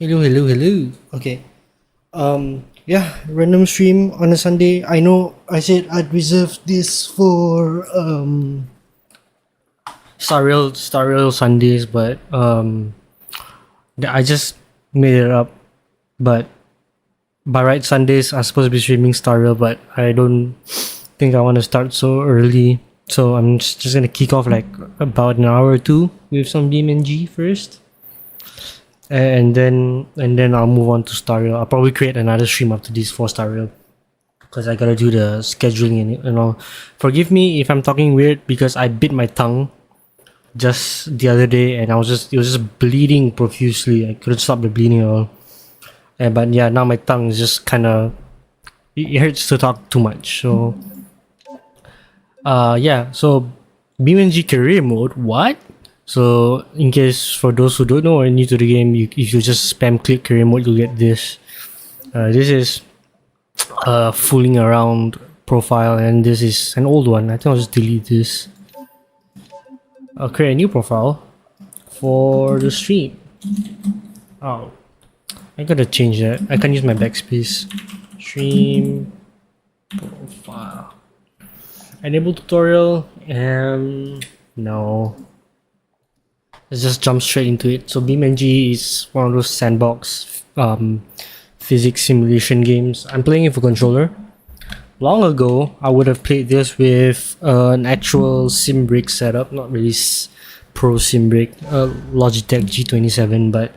Hello. Okay. Yeah, random stream on a Sunday. I know I said I'd reserve this for Star Rail Sundays, but I just made it up. But by right Sundays I'm supposed to be streaming Star Rail, but I don't think I want to start so early. So I'm just gonna kick off like about an hour or two with some BeamNG first. And then I'll move on to Star Rail. I'll probably create another stream after this for Star Rail because I gotta do the scheduling and all. Forgive me if I'm talking weird because I bit my tongue just the other day and it was just bleeding profusely. I couldn't stop the bleeding at all. But yeah, now my tongue is just kind of it hurts to talk too much. So yeah. So BeamNG career mode. What? So, in case for those who don't know or new to the game, if you just spam click career mode, you'll get this. This is a fooling around profile, and this is an old one. I think I'll just delete this. I'll create a new profile for the stream. Oh, I gotta change that. I can use my backspace. Stream profile. Enable tutorial. No. Let's just jump straight into it. So BeamNG is one of those sandbox physics simulation games. I'm playing it for controller. Long ago, I would have played this with an actual sim brick setup, not really pro sim brick, Logitech G27. But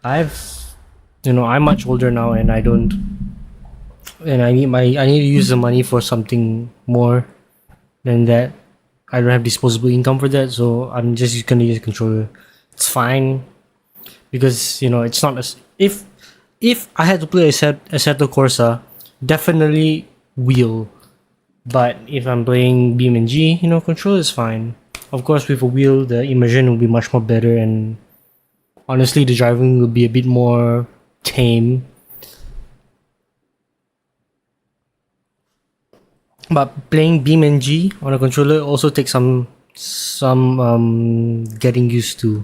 I'm much older now, and I don't, and I need to use the money for something more than that. I don't have disposable income for that, so I'm just gonna use a controller. It's fine because it's not as if I had to play Assetto Corsa, definitely wheel. But if I'm playing BeamNG, controller is fine. Of course, with a wheel, the immersion will be much more better, and honestly, the driving will be a bit more tame. But playing BeamNG on a controller also takes some getting used to.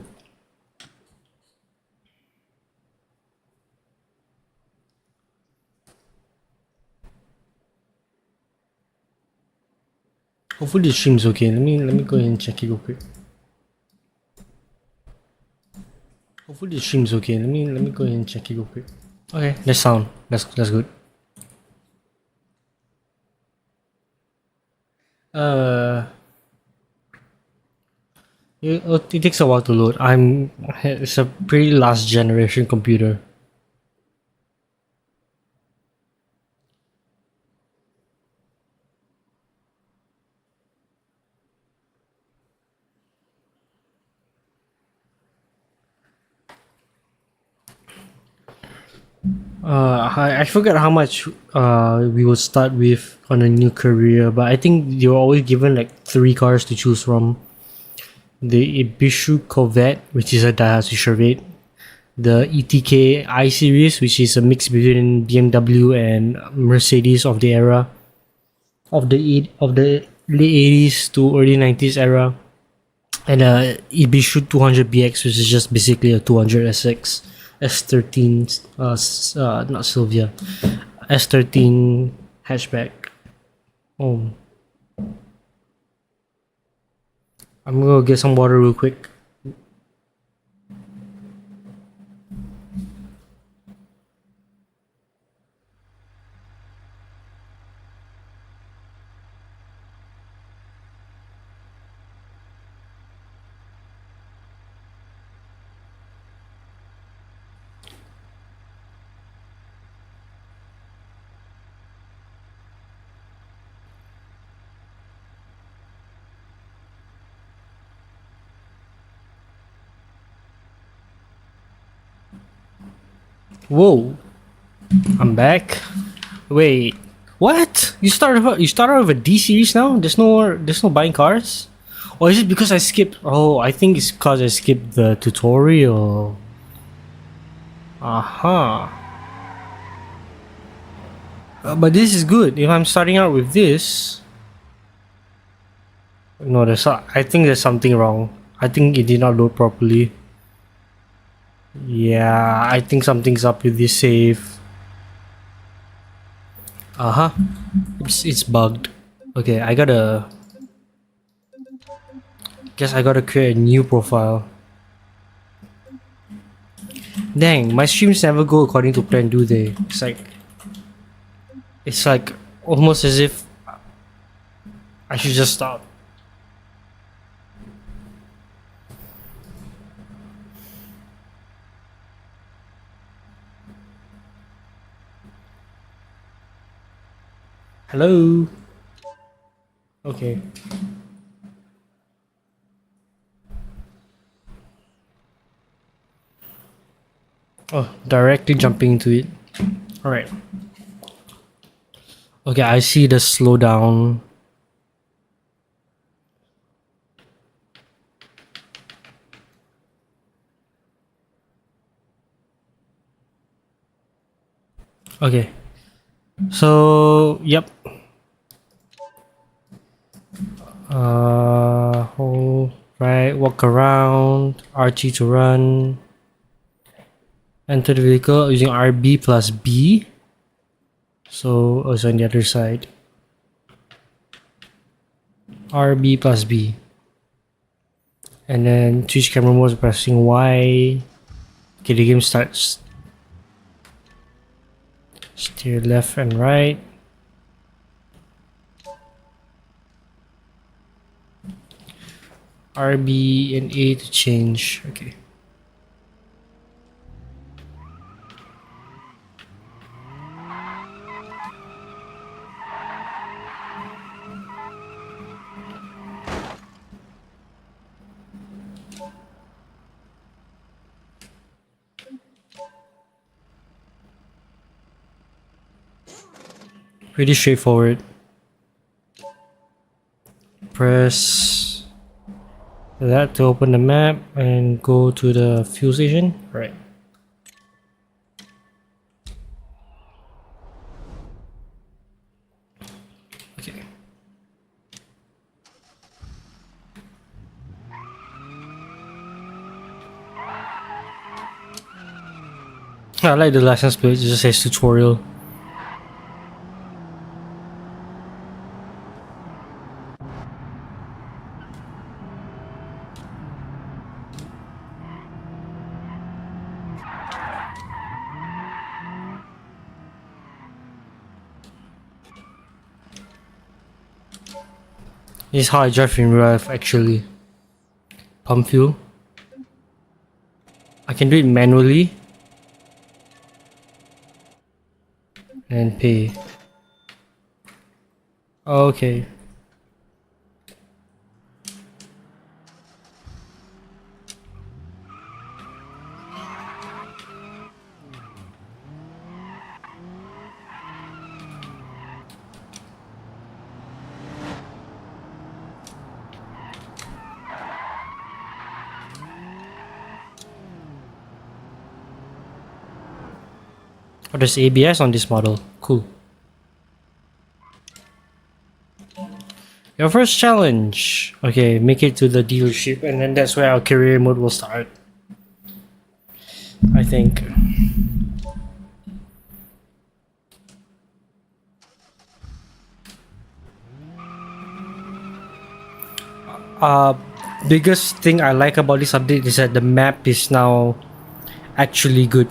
Hopefully the stream's okay. Let me go ahead and check it real quick. Hopefully the stream's okay. Let me go ahead and check it real quick. Okay, that's sound. That's good. It takes a while to load. It's a pretty last generation computer. I forgot how much we would start with on a new career, but I think you're always given like 3 cars to choose from. The Ibishu Corvette, which is a Daihatsu Chevrolet, the ETK I series, which is a mix between BMW and Mercedes of the era, of the late 80s to early 90s era, and Ibishu 200BX, which is just basically a 200 SX S13, not Sylvia, S13 hatchback. Oh, I'm gonna get some water real quick. Whoa, I'm back. Wait, what? You started with a D series now? There's no buying cars? Or is it because I skipped? Oh, I think it's because I skipped the tutorial. Aha. But this is good. If I'm starting out with this, no, I think there's something wrong. I think it did not load properly. Yeah, I think something's up with this save. Uh-huh. It's bugged. Okay, guess I gotta create a new profile. Dang, my streams never go according to plan, do they? It's like almost as if I should just stop. Hello? Okay. Oh, directly jumping into it. Alright. Okay, I see the slowdown. Okay. So, yep. Hold right, walk around, RT to run. Enter the vehicle using RB plus B. So, it's on the other side. RB plus B. And then switch camera modes pressing Y. Okay, the game starts. Steer left and right. RB and A to change. Okay. Pretty straightforward. Press that to open the map and go to the fuel station. Right. Okay. I like the license plate, it just says tutorial. This is how I drive in real life actually. Pump fuel. I can do it manually. And pay. Okay. Oh, there's ABS on this model. Cool. Your first challenge. Okay, make it to the dealership, and then that's where our career mode will start. I think. Biggest thing I like about this update is that the map is now actually good.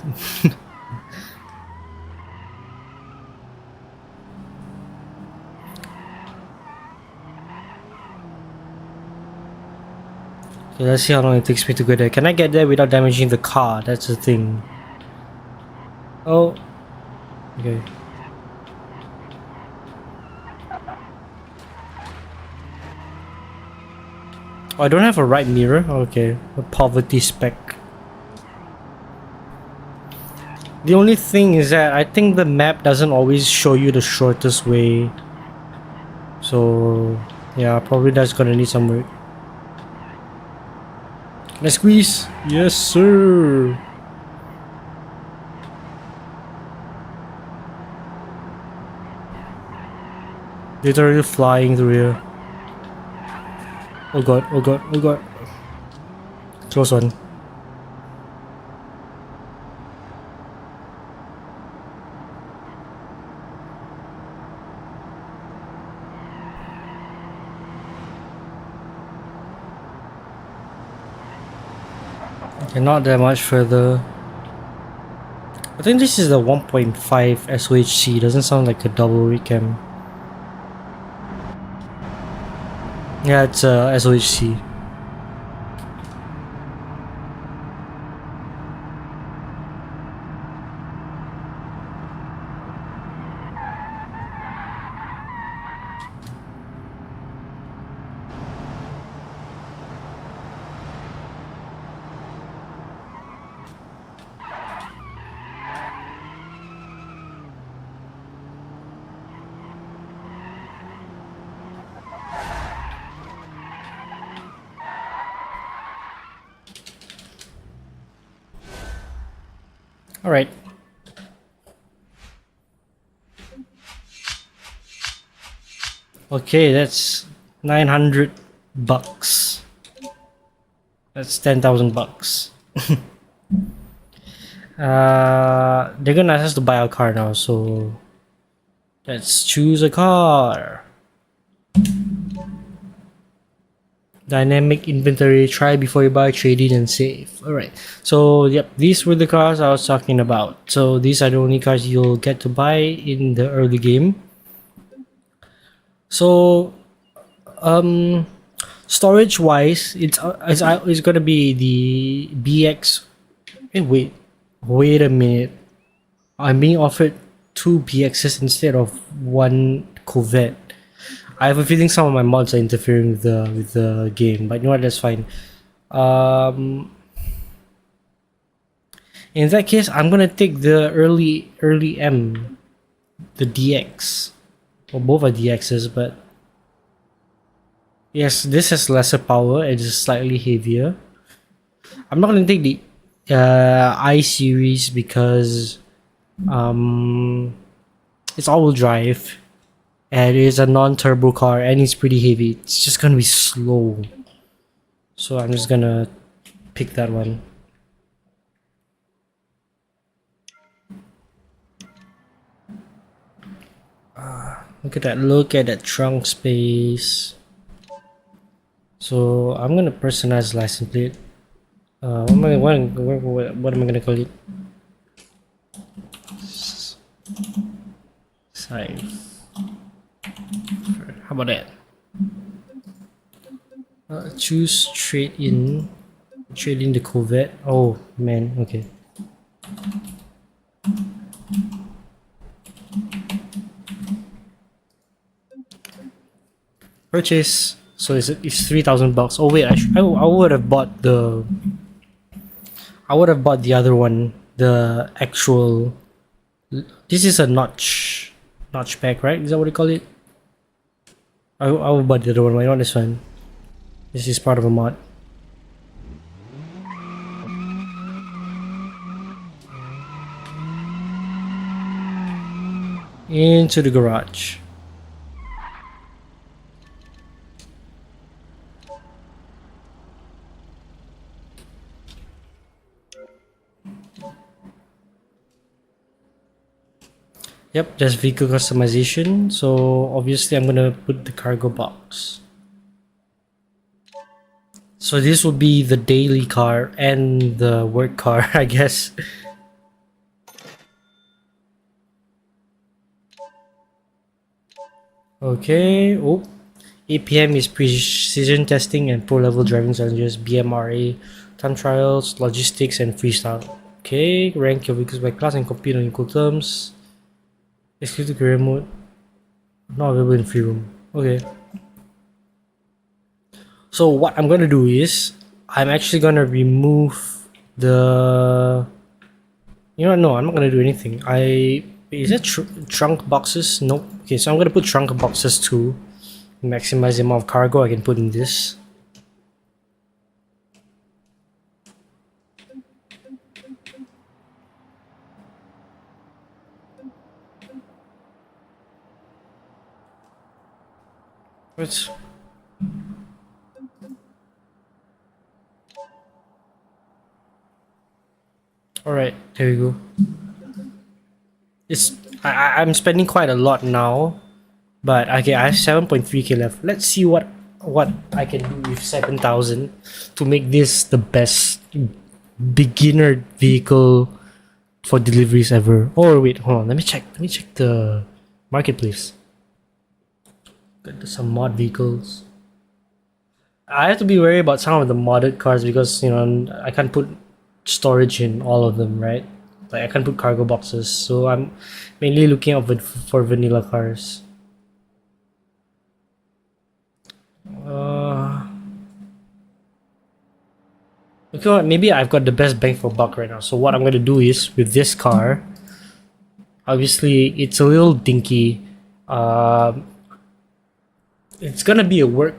Okay, let's see how long it takes me to get there. Can I get there without damaging the car? That's the thing. Oh. Okay. Oh, I don't have a right mirror? Okay. A poverty spec. The only thing is that I think the map doesn't always show you the shortest way. So, yeah, probably that's gonna need some work. Let's squeeze. Yes, sir. Literally flying through here. Oh god, oh god, oh god. Close one. Okay, not that much further. I think this is the 1.5 SOHC. Doesn't sound like a double recam. Yeah, it's a SOHC. All right. Okay, that's 900 bucks. That's 10,000 bucks. They're gonna ask us to buy a car now, so let's choose a car. Dynamic inventory, try before you buy, trade in and save. Alright, so yep, these were the cars I was talking about. So these are the only cars you'll get to buy in the early game. So storage wise, it's gonna be the BX. Hey, wait a minute. I'm being offered 2 BXs instead of 1 Corvette. I have a feeling some of my mods are interfering with the game, but you know what? That's fine. In that case, I'm gonna take the early M, the DX. Well, both are DXs, but yes, this has lesser power. It is slightly heavier. I'm not gonna take the I series because it's all-wheel drive. And it is a non-turbo car and it's pretty heavy. It's just gonna be slow. So I'm just gonna pick that one. Look at that trunk space. So I'm gonna personalize license plate. What am I gonna call it? Side. How about that? Choose trade in the Corvette. Oh man, okay. Purchase. So it's 3,000 bucks. Oh wait, I would have bought the other one, the actual. This is a notch pack, right? Is that what you call it? I will buy the other one. Why not this one? This is part of a mod. Into the garage. Yep, just vehicle customization. So obviously I'm gonna put the cargo box. So this will be the daily car and the work car, I guess. Okay. Oh, APM is precision testing and pro level driving challenges, BMRA, time trials, logistics, and freestyle. Okay, rank your vehicles by class and compete on equal terms. Exclusive career mode. Not available in free room. Okay. So what I'm gonna do is I'm actually gonna remove the. You know, no, I'm not gonna do anything. Is it trunk boxes? Nope. Okay, so I'm gonna put trunk boxes too. Maximize the amount of cargo I can put in this. Let's. Alright, there we go. I'm spending quite a lot now, but okay, I have 7.3k left. Let's see what I can do with 7,000 to make this the best beginner vehicle for deliveries ever. Oh wait, hold on. Let me check the marketplace. Got some mod vehicles. I have to be wary about some of the modded cars because I can't put storage in all of them, right? Like I can't put cargo boxes, so I'm mainly looking out for vanilla cars. Okay, maybe I've got the best bang for buck right now. So what I'm gonna do is with this car, obviously it's a little dinky. It's gonna be a work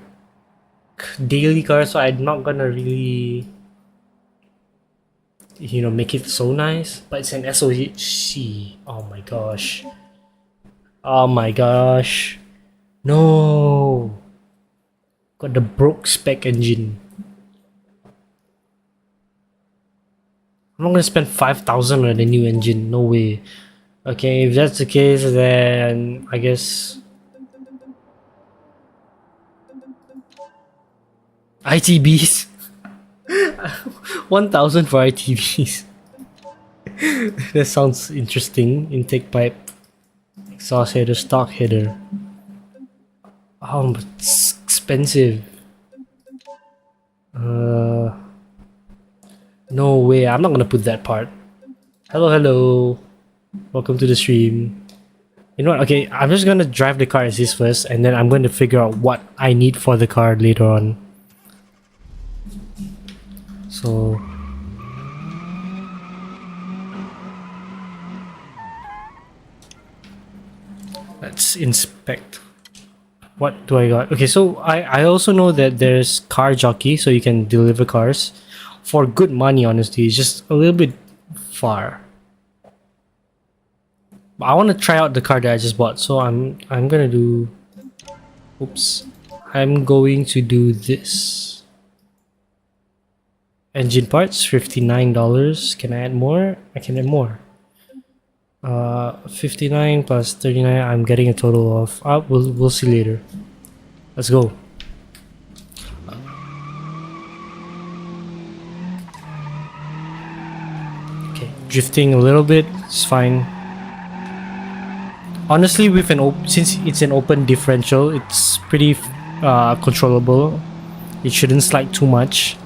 daily car, so I'm not gonna really make it so nice. But it's an SOC. Oh my gosh. Oh my gosh. No. Got the broke spec engine. I'm not gonna spend 5,000 on a new engine. No way. Okay, if that's the case, then I guess ITBs. 1,000 for ITBs. That sounds interesting. Intake pipe, exhaust header, stock header. Oh, but it's expensive. No way, I'm not gonna put that part. Hello. Welcome to the stream. You know what? Okay, I'm just gonna drive the car as is first, and then I'm going to figure out what I need for the car later on. So let's inspect. What do I got? Okay, so I also know that there's car jockey, so you can deliver cars for good money. Honestly, it's just a little bit far. But I want to try out the car that I just bought, so I'm gonna do. Oops, I'm going to do this. Engine parts, $59. Can I add more? I can add more. 59 plus 39. I'm getting a total of. We'll see later. Let's go. Okay, drifting a little bit. It's fine. Honestly, with since it's an open differential, it's pretty controllable. It shouldn't slide too much.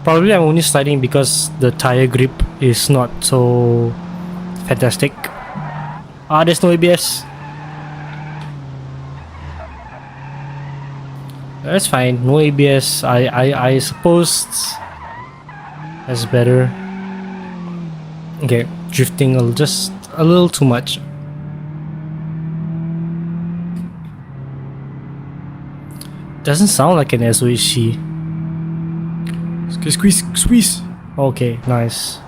Probably I'm only sliding because the tire grip is not so fantastic. There's no ABS. That's fine. No ABS. I suppose that's better. Okay, drifting just a little too much. Doesn't sound like an SOHC. Squeeze. Okay, nice.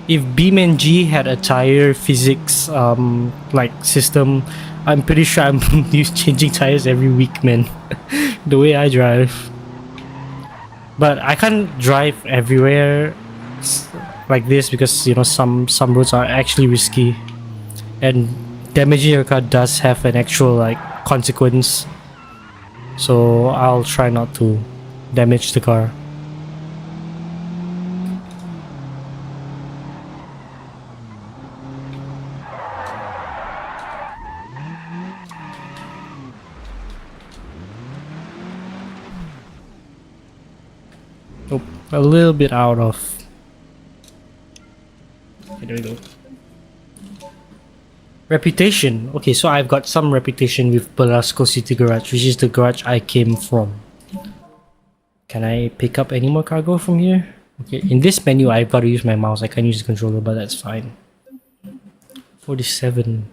If BeamNG had a tire physics like system, I'm pretty sure I'm changing tires every week, man. The way I drive. But I can't drive everywhere like this because some roads are actually risky, and damaging your car does have an actual like consequence. So I'll try not to damage the car. Oh, a little bit out of. Okay, there we go. Reputation. Okay, so I've got some reputation with Belasco City Garage, which is the garage I came from. Can I pick up any more cargo from here? Okay, in this menu I've got to use my mouse. I can't use the controller, but that's fine. 47.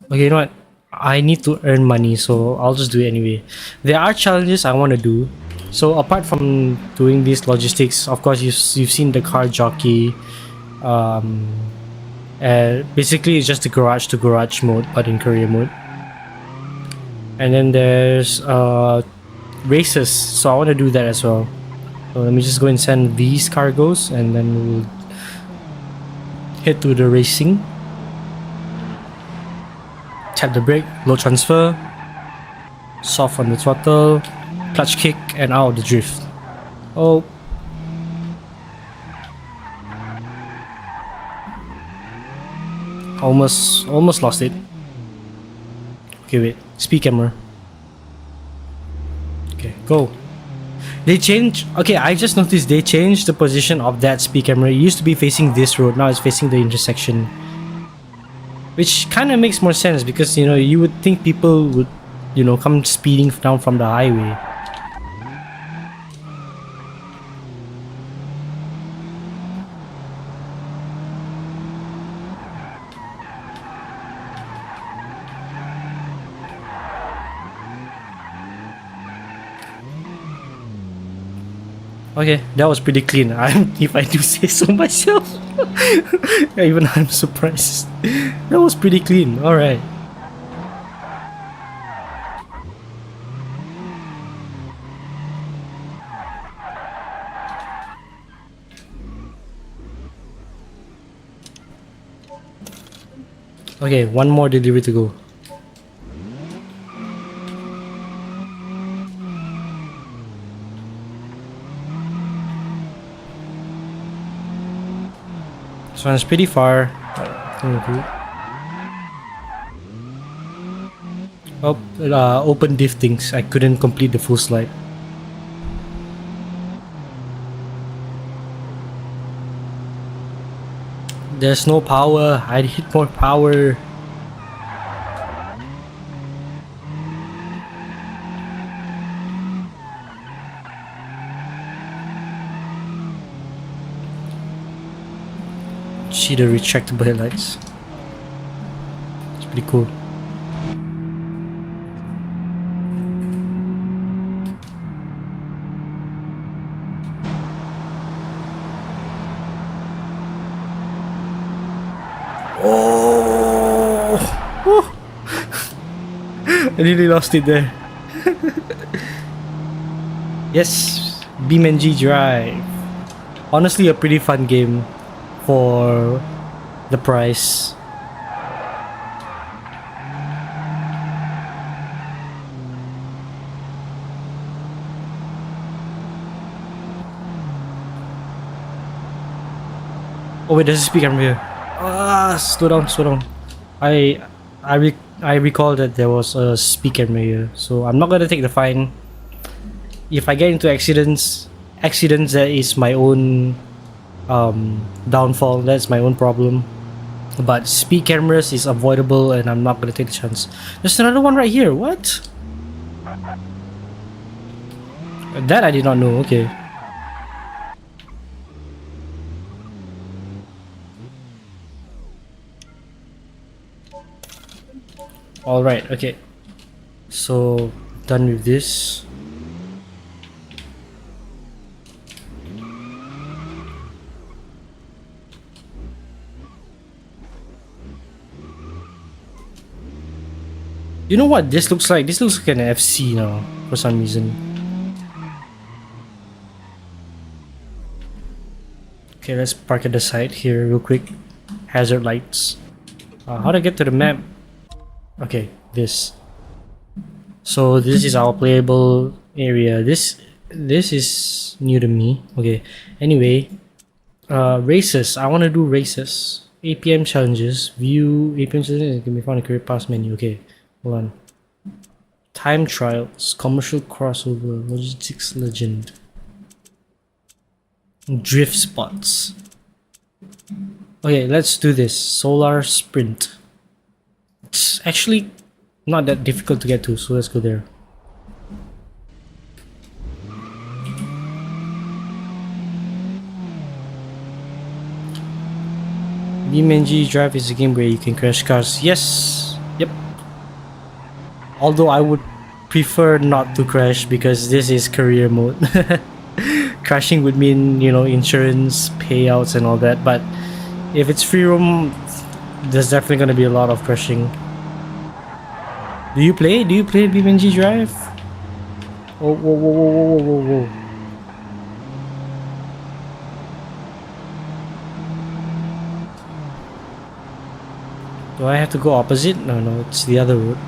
Okay, you know what? I need to earn money, so I'll just do it anyway. There are challenges I want to do. So apart from doing these logistics, of course you've seen the car jockey. Basically it's just the garage to garage mode, but in career mode. And then there's races, so I want to do that as well. So let me just go and send these cargoes, and then we'll head to the racing. Tap the brake, low transfer, soft on the throttle, clutch kick, and out of the drift. Oh. Almost lost it. Okay, wait. Speed camera. Okay, go. They changed. Okay, I just noticed they changed the position of that speed camera. It used to be facing this road, now it's facing the intersection. Which kind of makes more sense because, you know, you would think people would, you know, come speeding down from the highway. Okay, that was pretty clean. If I do say so myself. Even I'm surprised. That was pretty clean. Alright. Okay, one more delivery to go. This one's pretty far. Oh, open diff things. I couldn't complete the full slide. There's no power. I need more power. See the retractable headlights. It's pretty cool. Oh! I nearly lost it there. Yes, BeamNG Drive. Honestly, a pretty fun game for the price. Oh wait, there's a speed camera here. Slow down, slow down. I recall that there was a speed camera here, so I'm not gonna take the fine. If I get into accidents, that is my own downfall. That's my own problem. But speed cameras is avoidable, and I'm not gonna take the chance. There's another one right here. What? That I did not know. Okay. All right. Okay. So done with this. You know what this looks like? This looks like an FC now, for some reason. Okay, let's park at the side here real quick. Hazard lights. How to get to the map? Okay, this. So this is our playable area. This is new to me. Okay. Anyway, races. I want to do races. APM challenges. View APM challenges can be found in career pass menu. Okay. Hold on. Time trials, commercial crossover, logistics legend, drift spots. Okay, let's do this. Solar sprint. It's actually not that difficult to get to, so let's go there. BeamNG Drive is a game where you can crash cars. Yes. Yep. Although I would prefer not to crash because this is career mode. Crashing would mean, you know, insurance payouts and all that, but if it's free roam, there's definitely going to be a lot of crashing. Do you play? Do you play BeamNG Drive? Oh, whoa, whoa, whoa, whoa, whoa, whoa. Do I have to go opposite? No, no, it's the other route.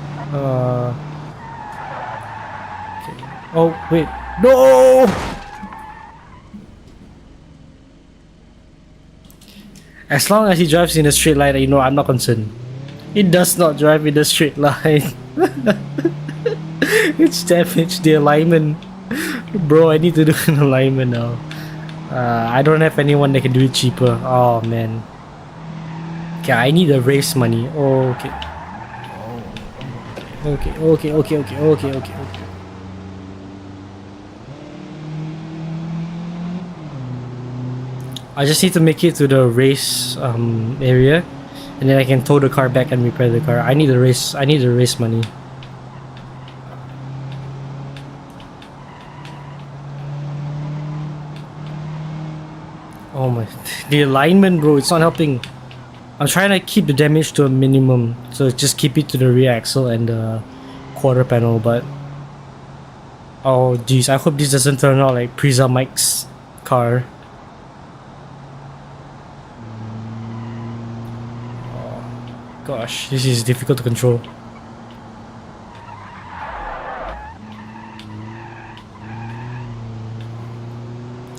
Okay. Oh, wait. No! As long as he drives in a straight line, you know, I'm not concerned. It does not drive in a straight line. It's damaged the alignment. Bro, I need to do an alignment now. I don't have anyone that can do it cheaper. Oh, man. Okay, I need the race money. Oh, okay. Okay, okay, okay, okay, okay, okay, okay. I just need to make it to the race area, and then I can tow the car back and repair the car. I need the race. I need the race money. Oh my, the alignment, bro, it's not helping. I'm trying to keep the damage to a minimum, so just keep it to the rear axle and the quarter panel, but oh geez, I hope this doesn't turn out like Priza Mike's car. Oh, gosh, this is difficult to control.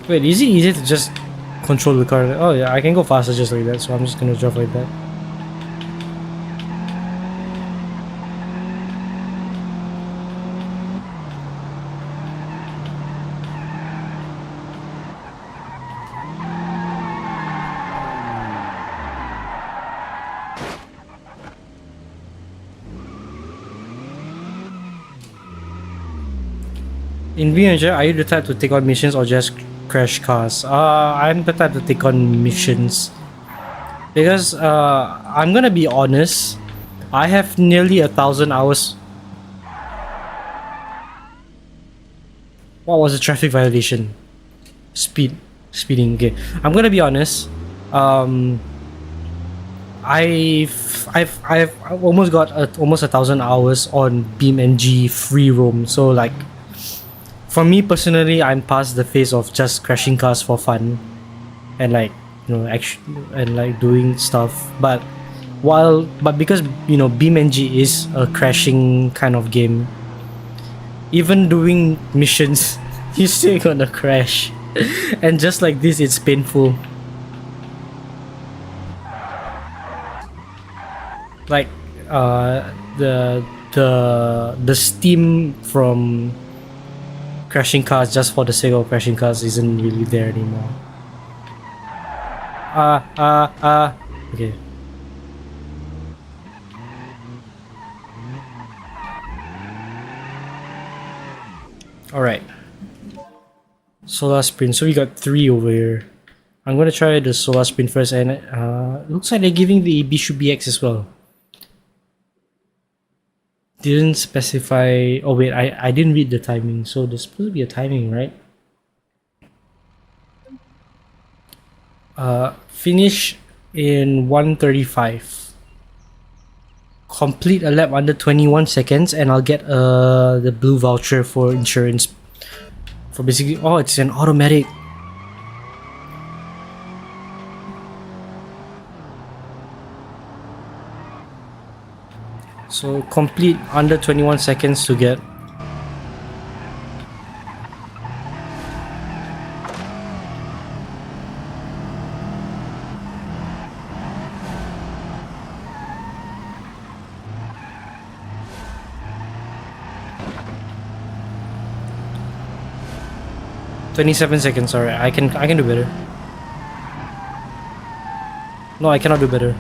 Wait, is it easy to just control the car? Oh yeah, I can go faster just like that, so I'm just gonna drive like that. In BeamNG, are you the type to take on missions or just crash cars? I'm the type to take on missions. Because I'm gonna be honest, I have nearly 1,000 hours. What was the traffic violation? Speeding. Okay, I'm gonna be honest. I've almost got almost 1,000 hours on BeamNG free roam. So like, for me personally, I'm past the phase of just crashing cars for fun, and like, you know, and like doing stuff. But because, you know, BeamNG is a crashing kind of game, even doing missions, you're still gonna crash, and just like this, it's painful. Like the steam from crashing cars just for the sake of crashing cars isn't really there anymore. Okay. Alright. Solar Sprint. So we got 3 over here. I'm gonna try the Solar Sprint first, and looks like they're giving the Bishu BX as well. Didn't specify. Oh wait, I didn't read the timing, so there's supposed to be a timing, right? Finish in 1:35. Complete a lap under 21 seconds, and I'll get the blue voucher for insurance. For basically, oh, it's an automatic. So complete under 21 seconds to get. "27 seconds, alright. I can do better. No, I cannot do better.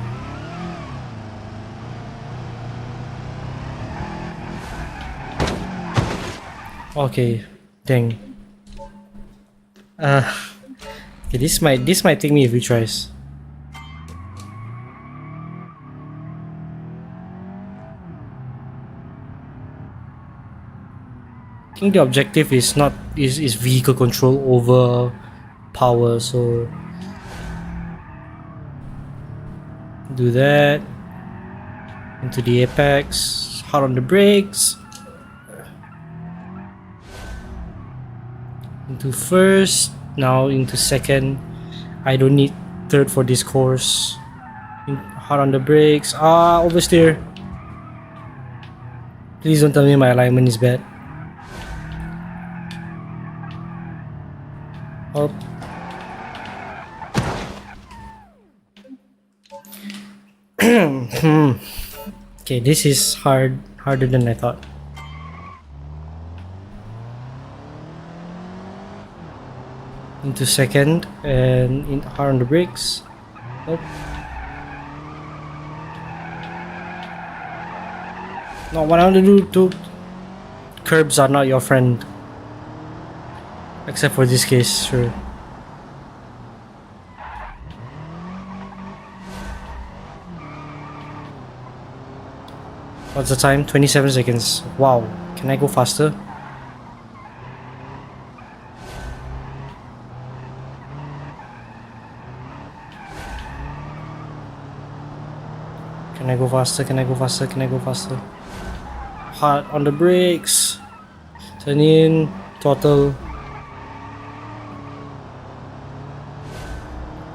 Okay, dang. Okay, this might take me a few tries. I think the objective is not is vehicle control over power, so do that into the apex, Hard on the brakes. Into first, now into second. I don't need third for this course. Hard on the brakes. Oversteer. Please don't tell me my alignment is bad. Oh. Okay, this is harder than I thought. Into second and hard on the brakes. Nope. No, what I want to do, curbs are not your friend. Except for this case, sure. What's the time? 27 seconds. Wow. Can I go faster? Can I go faster? Can I go faster? Can I go faster? Hard on the brakes. Turn in. Throttle.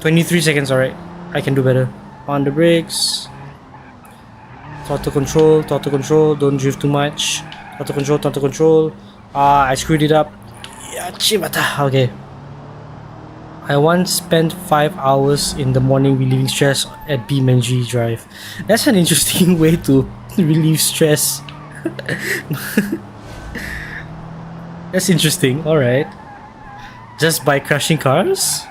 23 seconds, alright. I can do better. On the brakes. Throttle control, don't drift too much. Throttle control. I screwed it up. Yeah, chimata. Okay. I once spent 5 hours in the morning relieving stress at BeamNG Drive. That's an interesting way to relieve stress. That's interesting, alright. Just by crashing cars?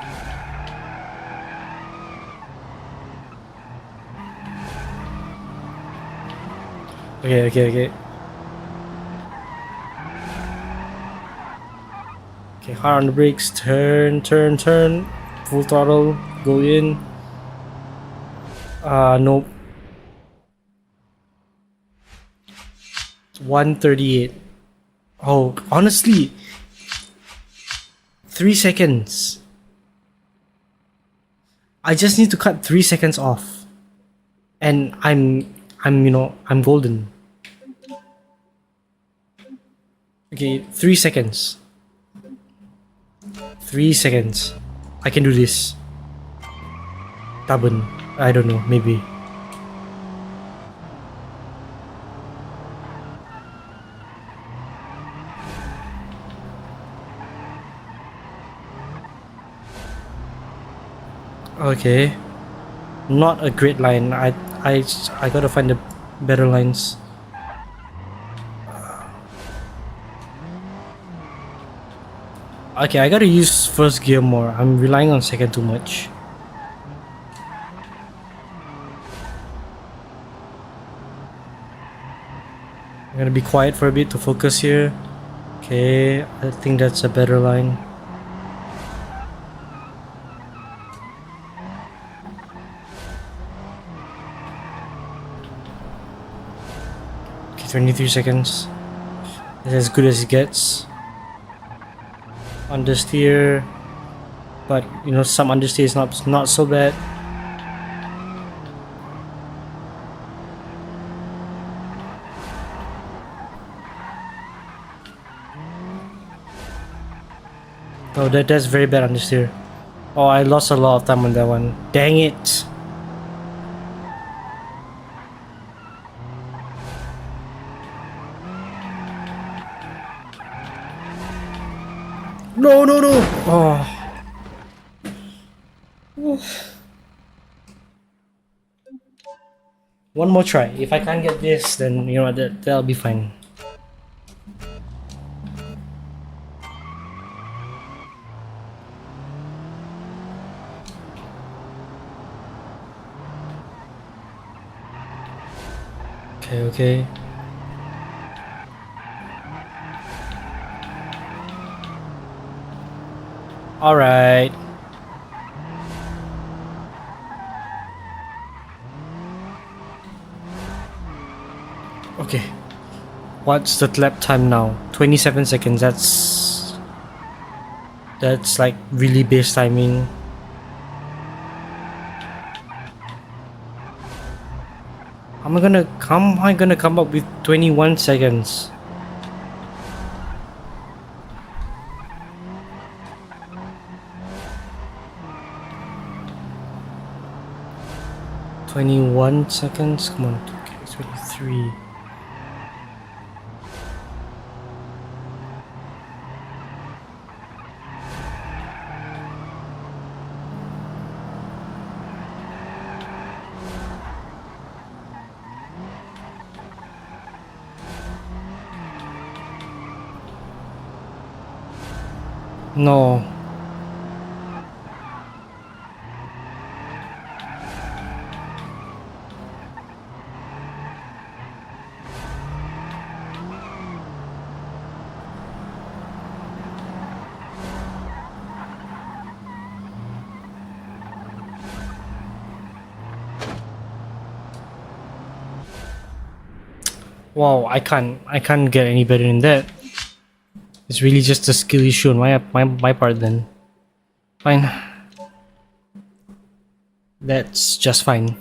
Okay. Okay, hard on the brakes, turn. Full throttle, go in. Nope. 138. Oh, honestly, 3 seconds. I just need to cut 3 seconds off. And I'm golden. Okay, 3 seconds. 3 seconds. I can do this. Tabun. I don't know, maybe. Okay. Not a great line. I gotta find the better lines. Okay, I gotta use first gear more. I'm relying on second too much. I'm gonna be quiet for a bit to focus here. Okay, I think that's a better line. Okay, 23 seconds. That's as good as it gets. Understeer, but some understeer is not so bad. Oh, that's very bad understeer. Oh, I lost a lot of time on that one. Dang it! No! Oh. One more try. If I can't get this, then that'll be fine. Okay. Alright. Okay. What's the lap time now? 27 seconds. That's like really base timing. How am I gonna come up with 21 seconds? $21. Come on, okay, 23. No. Wow, I can't get any better than that. It's really just a skill issue on my part then. Fine. That's just fine.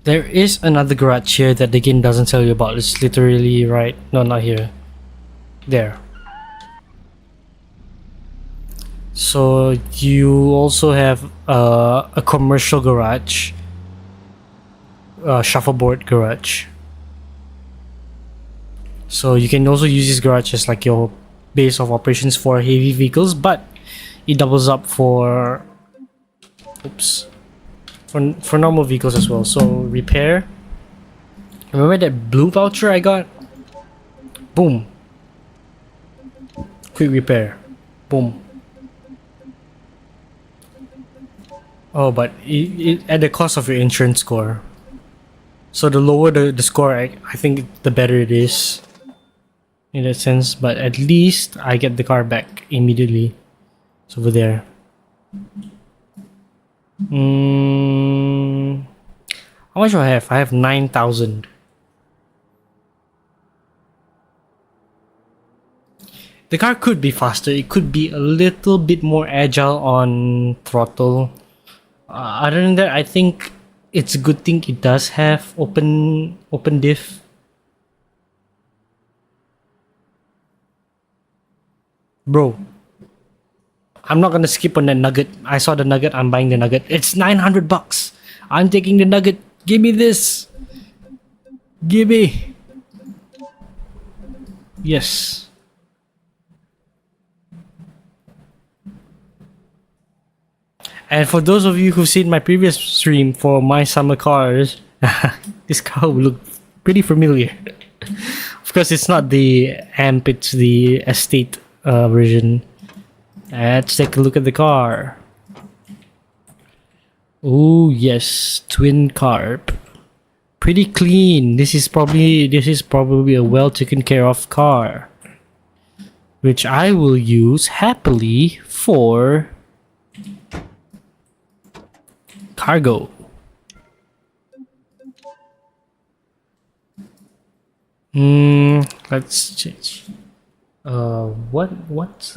There is another garage here that the game doesn't tell you about. It's literally right. No, not here. There. So you also have a commercial garage, shuffleboard garage. So you can also use this garage as like your base of operations for heavy vehicles, but it doubles up for for normal vehicles as well. So repair. Remember that blue voucher I got? Boom. Quick repair. Boom. Oh, but it at the cost of your insurance score. So the lower the score, I think the better it is. In that sense, but at least I get the car back immediately. It's over there. How much do I have? I have 9,000. The car could be faster. It could be a little bit more agile on throttle. Other than that, I think it's a good thing it does have open diff. Bro, I'm not gonna skip on that nugget. I saw the nugget. I'm buying the nugget. It's $900. I'm taking the nugget. Give me this. Give me. Yes. And for those of you who've seen my previous stream for my summer cars, this car will look pretty familiar. Of course, it's not the amp, it's the estate version. Let's take a look at the car. Oh yes, twin carb. Pretty clean. This is probably a well taken care of car, which I will use happily for cargo. Let's change. What's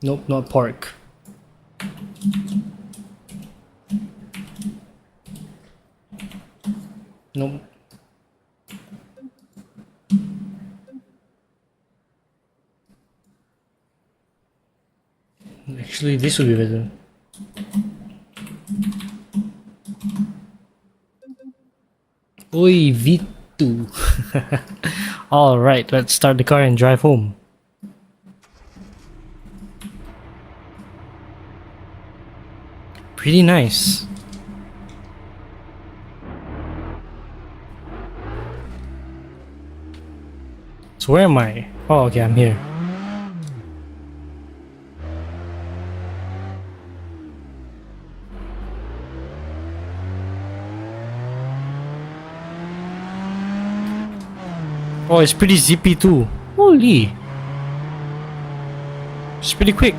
nope, not park. Nope. Actually, this would be better. Oi, V2. Alright, let's start the car and drive home. Pretty nice. So where am I? Oh, okay, I'm here. Oh, it's pretty zippy too. Holy. It's pretty quick.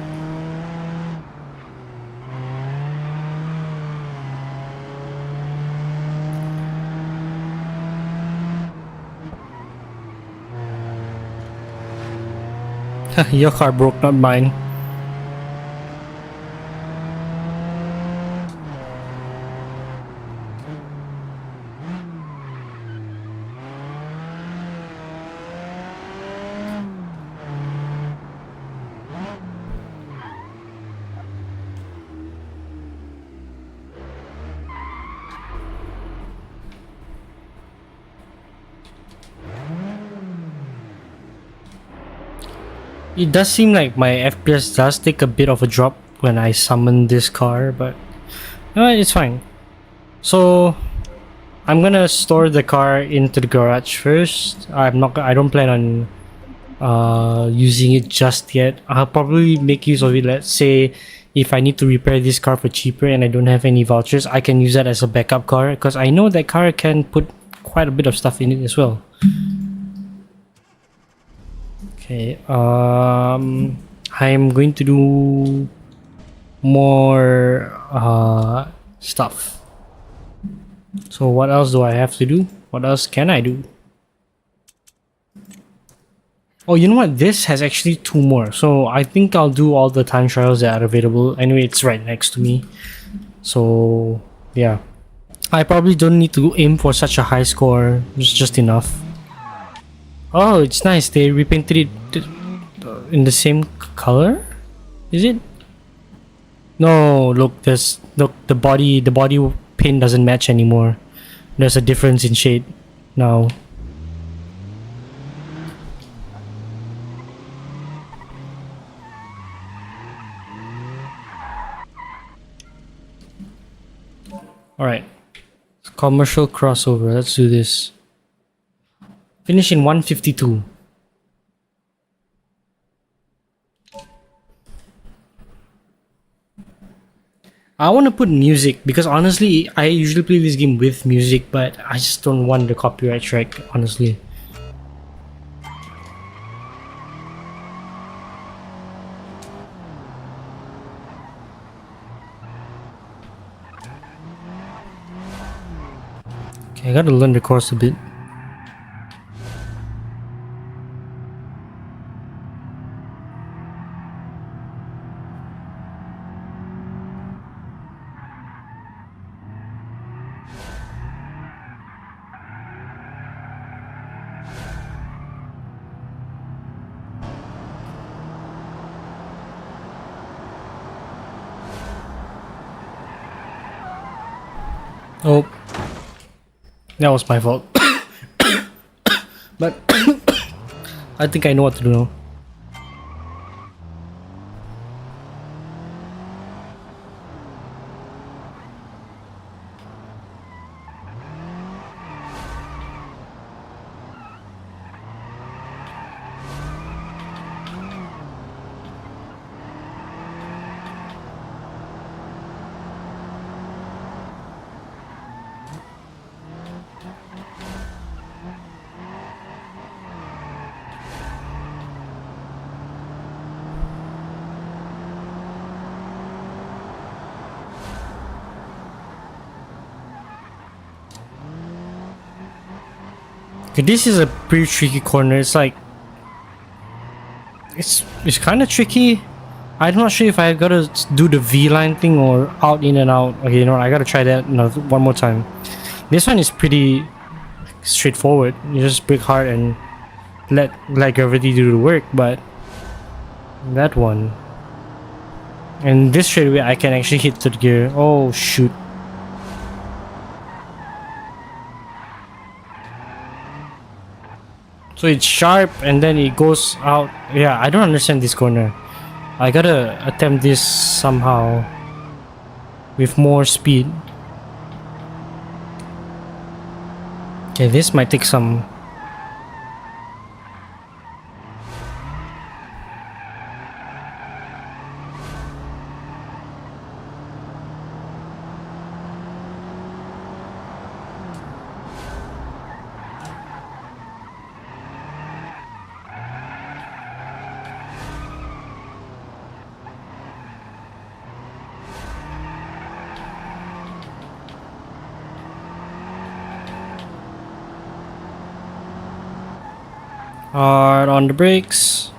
Your car broke, not mine. It does seem like my FPS does take a bit of a drop when I summon this car, but it's fine. So I'm gonna store the car into the garage first. I don't plan on using it just yet. I'll probably make use of it. Let's say if I need to repair this car for cheaper and I don't have any vouchers, I can use that as a backup car because I know that car can put quite a bit of stuff in it as well. Okay, I'm going to do more stuff. So what else do I have to do? What else can I do? Oh, you know what? This has actually 2 more. So I think I'll do all the time trials that are available. Anyway, it's right next to me. So yeah. I probably don't need to aim for such a high score. It's just enough. Oh, it's nice. They repainted it in the same color? Is it? No, look, the body paint doesn't match anymore. There's a difference in shade now. Alright. Commercial crossover. Let's do this. Finish in 152. I want to put music because honestly, I usually play this game with music, but I just don't want the copyright strike, honestly. Okay, I gotta learn the course a bit. Oh, that was my fault. But I think I know what to do now. Okay, this is a pretty tricky corner. It's like it's kind of tricky. I'm not sure if I gotta do the V line thing or out in and out. Okay, you know what, I gotta try that one more time. This one is pretty straightforward. You just brake hard and let gravity do the work. But that one and this straightaway, I can actually hit third gear. Oh shoot! So it's sharp and then it goes out. Yeah, I don't understand this corner. I gotta attempt this somehow with more speed. Okay, this might take some. Hard on the brakes.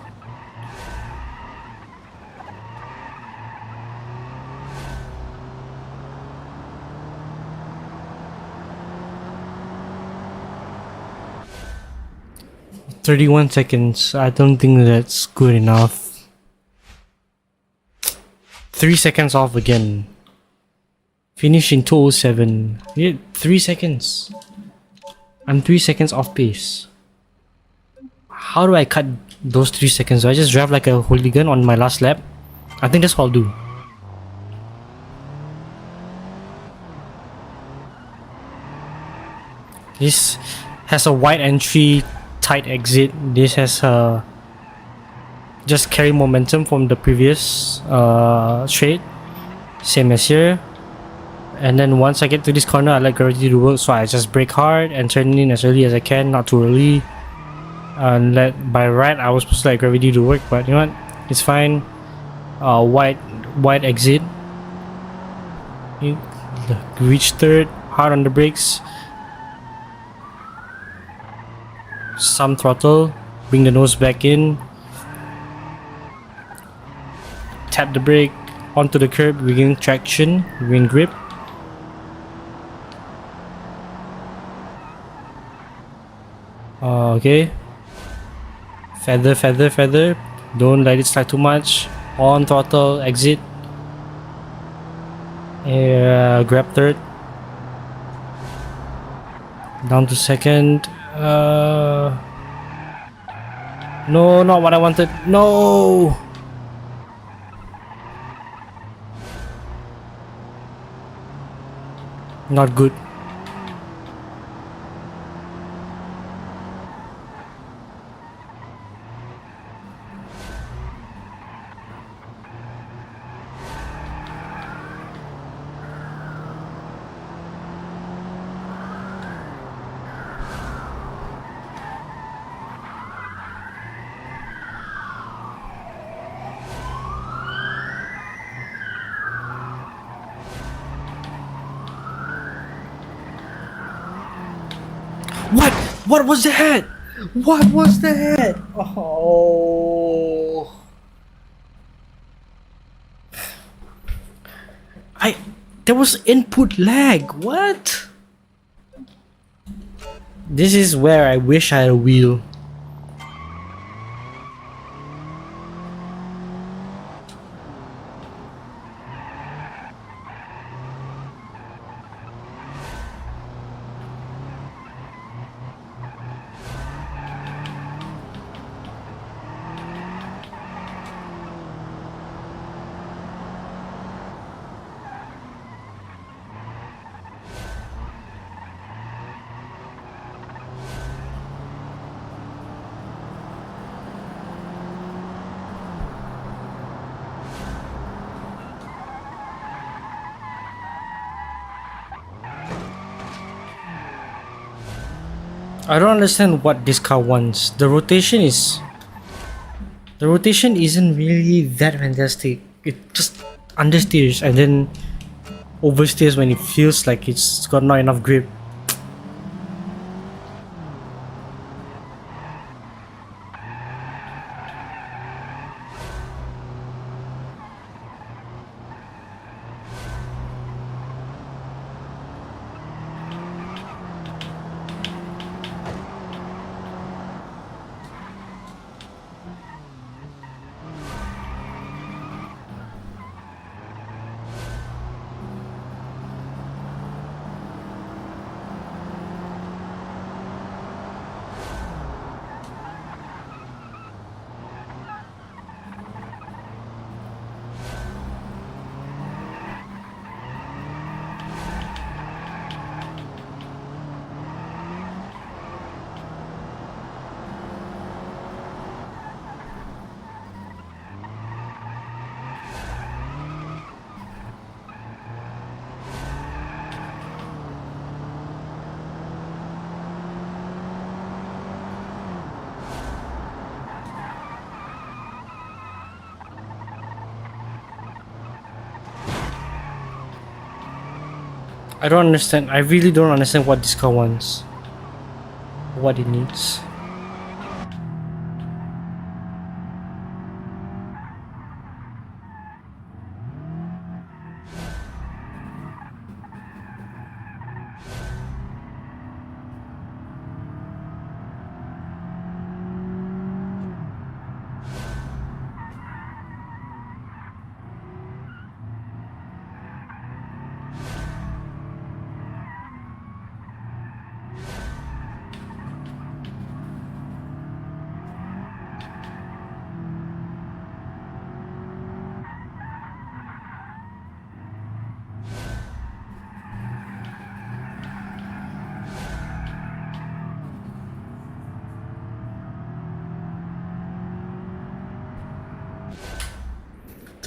"31 seconds. I don't think that's good enough. 3 seconds off again. Finish in 207. Yeah, 3 seconds. I'm 3 seconds off pace. How do I cut those 3 seconds. So I just drive like a hooligan on my last lap. I think that's what I'll do. This has a wide entry, tight exit. This has just carry momentum from the previous straight. Same as here. And then once I get to this corner, I let gravity to work, so I just brake hard and turn in as early as I can, not too early. And by right, I was supposed to let gravity to work, but you know what? It's fine. Wide exit. You reach third, hard on the brakes. Some throttle, bring the nose back in. Tap the brake, onto the curb, regain traction, regain grip. Okay. Feather. Don't let it slide too much. On throttle, exit. Grab third. Down to second. No, not what I wanted. No! Not good. What? What was that? What was that? Oh. There was input lag. What? This is where I wish I had a wheel. I don't understand what this car wants. The rotation isn't really that fantastic. It just understeers and then oversteers when it feels like it's got not enough grip. I don't understand. I really don't understand what this car wants. What it needs.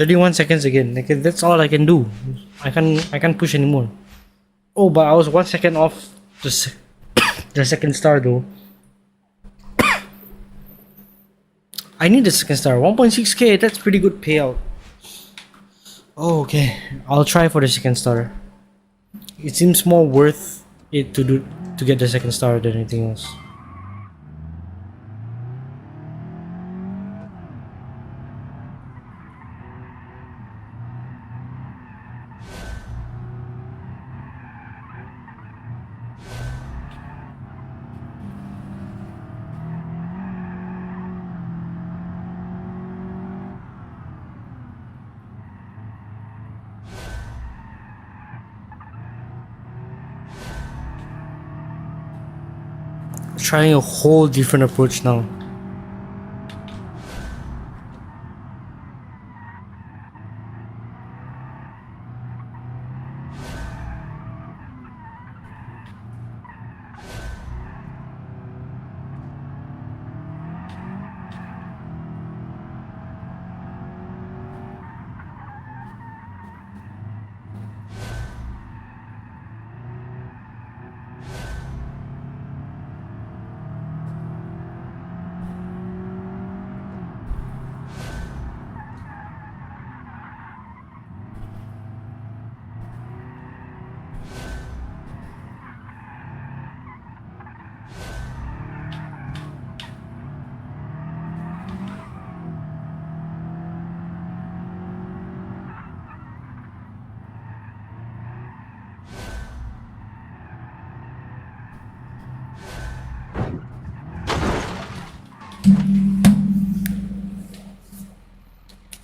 31 seconds again. Like, that's all I can do. I can't push anymore. Oh, but I was 1 second off the second star though. I need the second star. 1.6k. That's pretty good payout. Oh, okay. I'll try for the second star. It seems more worth it to get the second star than anything else. Trying a whole different approach now.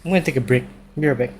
I'm gonna take a break. Be right back.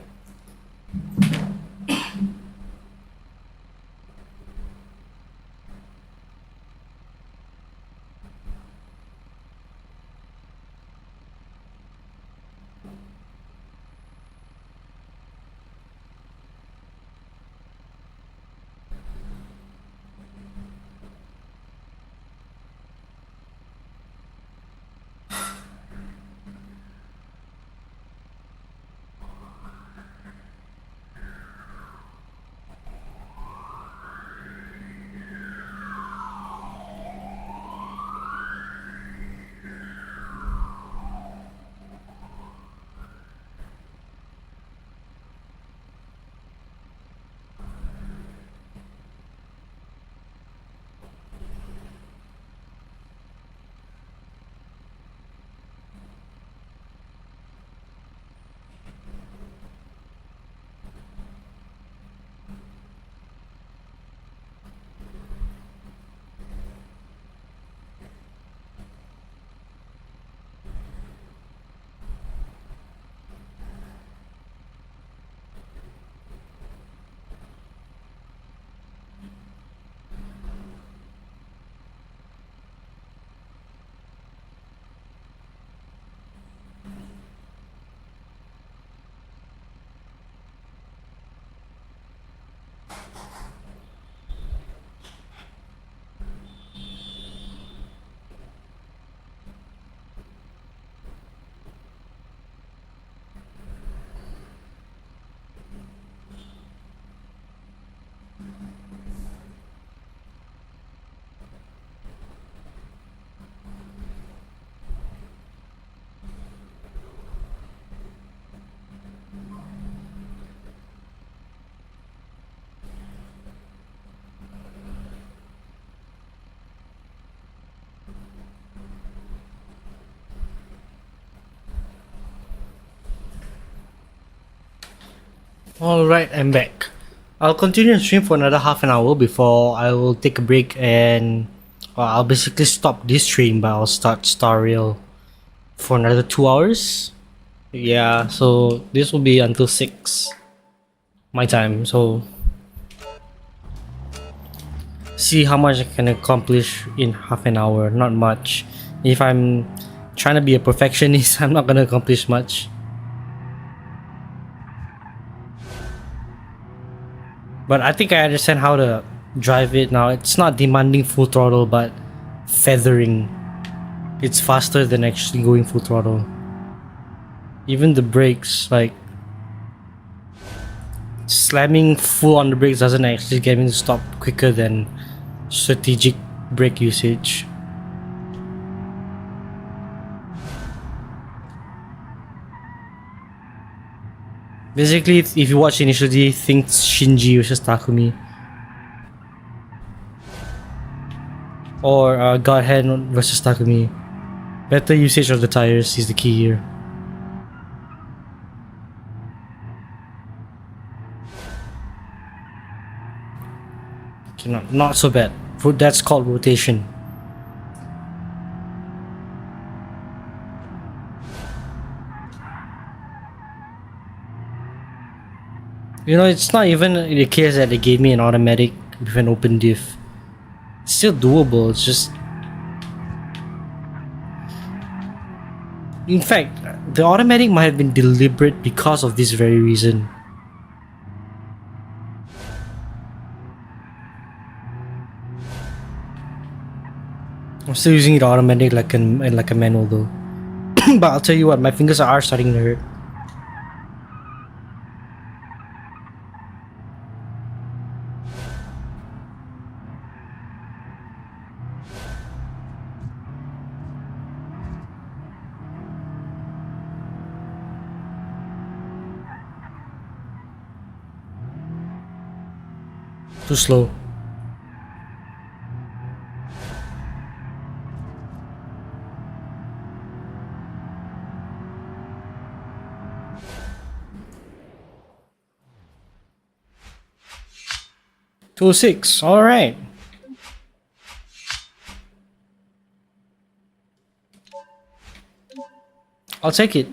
Alright, I'm back. I'll continue to stream for another half an hour before I will take a break and I'll basically stop this stream, but I'll start Star Rail for another 2 hours. Yeah, so this will be until 6 my time, so see how much I can accomplish in half an hour. Not much. If I'm trying to be a perfectionist, I'm not gonna accomplish much. But I think I understand how to drive it now. It's not demanding full throttle, but feathering. It's faster than actually going full throttle. Even the brakes, like, slamming full on the brakes doesn't actually get me to stop quicker than strategic brake usage. Basically, if you watch initially, think Shinji versus Takumi. Or Godhead versus Takumi. Better usage of the tires is the key here. Okay, not so bad. That's called rotation. You know, it's not even the case that they gave me an automatic with an open diff. It's still doable, it's just... In fact, the automatic might have been deliberate because of this very reason. I'm still using it automatic like a manual though. But I'll tell you what, my fingers are starting to hurt. Too slow. Two 6. All right. I'll take it.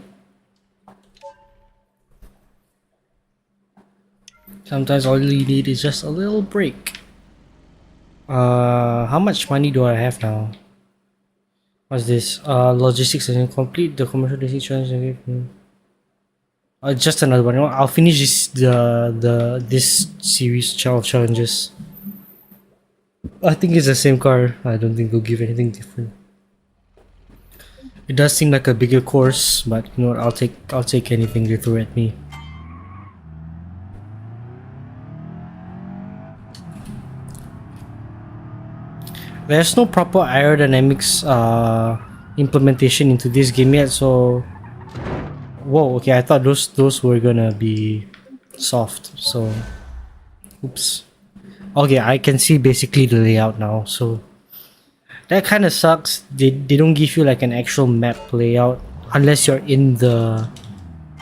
Sometimes all you need is just a little break. How much money do I have now? What's this? Logistics and complete the commercial decision. Just another one. I'll finish this series challenges. I think it's the same car. I don't think they'll give anything different. It does seem like a bigger course, but you know what? I'll take anything they throw at me. There's no proper aerodynamics implementation into this game yet, so... Whoa, okay, I thought those were gonna be soft, so... Oops. Okay, I can see basically the layout now, so... That kinda sucks. They don't give you like an actual map layout unless you're in the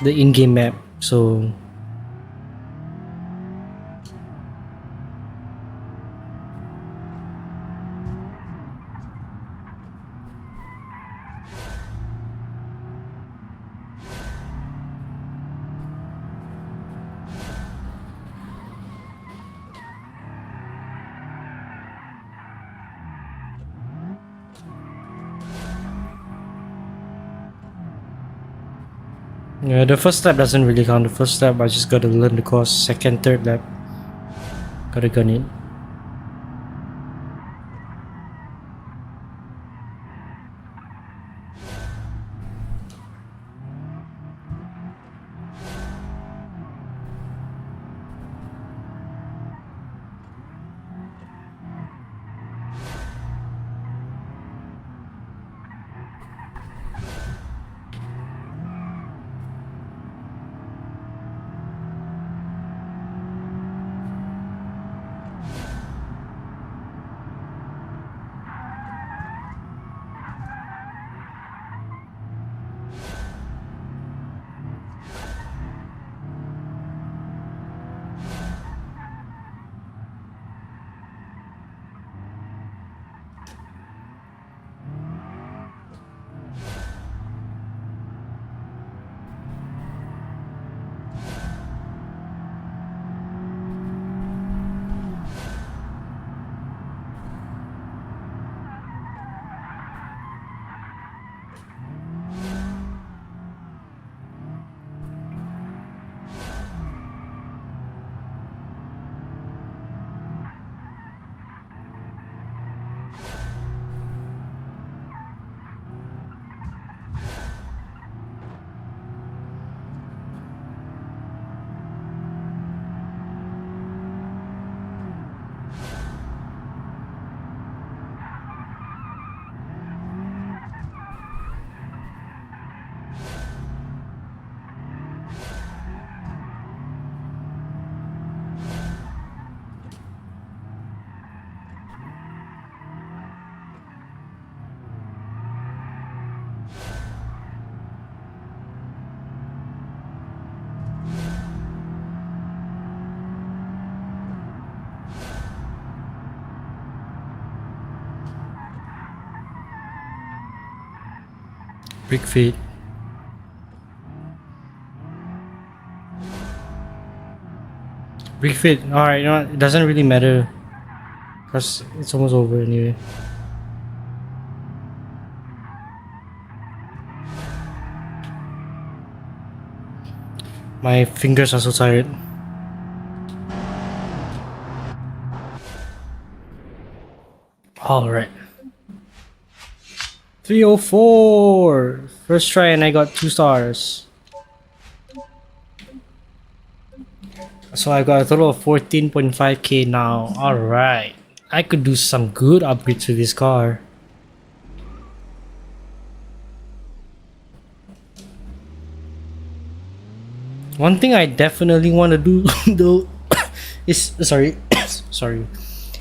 in-game map, so... Yeah, the first lap doesn't really count. The first lap, I just gotta learn the course. Second, third lap, gotta gun it. Brick Fit. Brick Fit. Alright, you know what? It doesn't really matter. Because it's almost over anyway. My fingers are so tired. Alright. 304! First try and I got 2 stars. So I got a total of 14.5k now. Alright. I could do some good upgrades to this car. One thing I definitely want to do though is sorry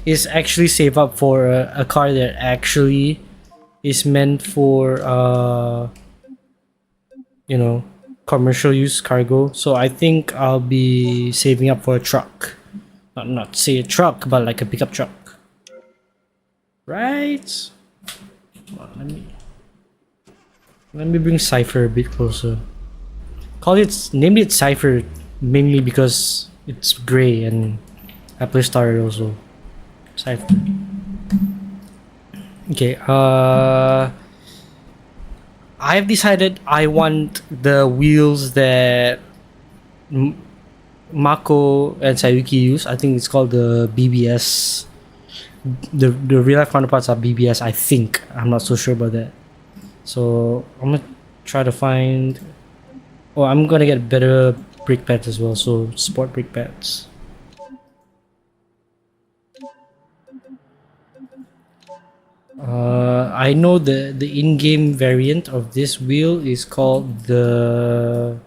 is actually save up for a car that actually is meant for you know, commercial use, cargo. So I think I'll be saving up for a truck. Not say a truck, but like a pickup truck. Right? Come on, let me bring Cypher a bit closer. Name it Cypher mainly because it's gray and I play Star also. Cypher. Okay, I've decided I want the wheels that Mako and Sayuki use. I think it's called the BBS. The real life counterparts are BBS, I think. I'm not so sure about that. So I'm gonna try to find. Oh, I'm gonna get better brake pads as well. So sport brake pads. I know the in-game variant of this wheel is called the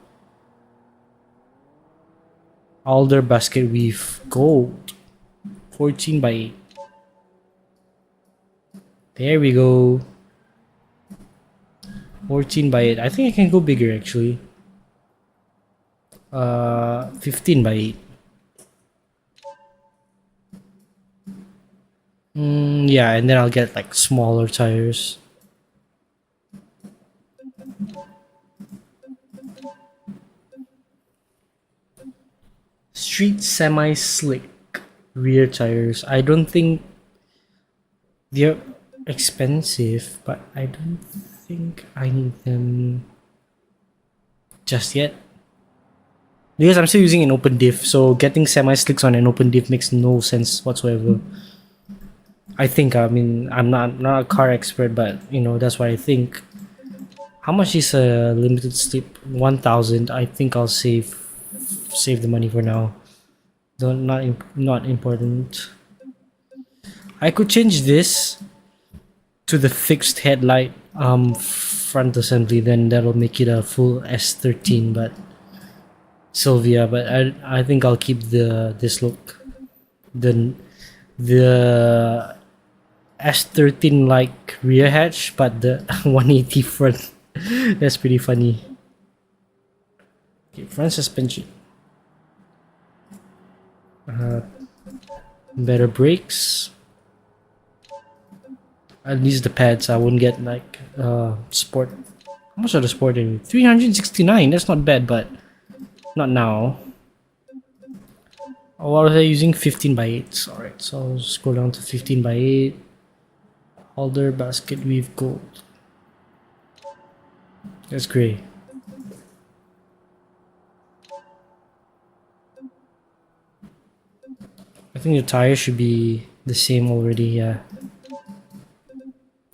Alder Basket Weave Gold 14 by 8. There we go. 14 by 8. I think I can go bigger actually. 15 by 8. Yeah, and then I'll get like smaller tires. Street semi-slick rear tires. I don't think they're expensive, but I don't think I need them just yet. Because I'm still using an open diff, so getting semi-slicks on an open diff makes no sense whatsoever. I think, I mean, I'm not a car expert, but you know, that's what I think. How much is a limited slip? 1,000. I think I'll save the money for now. Not important. I could change this to the fixed headlight front assembly, then that'll make it a full S13, but Sylvia, but I think I'll keep this look. The S13 like rear hatch, but the 180 front. That's pretty funny. Okay, front suspension. Better brakes. At least the pads. I wouldn't get like sport. How much are the sport in? 369. That's not bad, but not now. Oh, what was I using? 15 by 8. Alright, so I'll just go down to 15 by 8. Alder Basket Weave Gold. That's great. I think the tire should be the same already, yeah.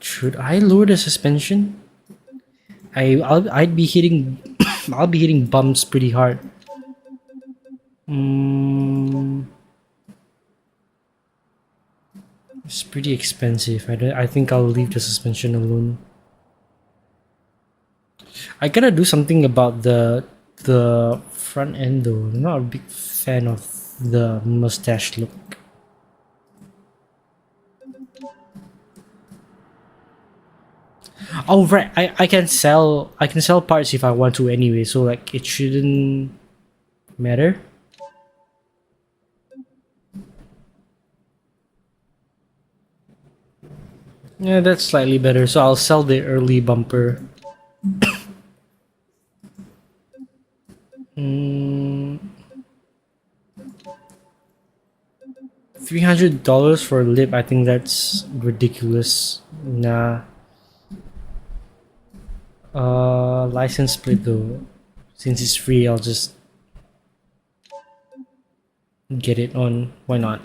Should I lower the suspension? I'd be hitting I'll be hitting bumps pretty hard. It's pretty expensive. I think I'll leave the suspension alone. I gotta do something about the front end though. I'm not a big fan of the mustache look. Oh right, I can sell parts if I want to anyway, so like it shouldn't matter. Yeah, that's slightly better. So I'll sell the early bumper. $300 for a lip, I think that's ridiculous. Nah. License plate though. Since it's free, I'll just get it on. Why not?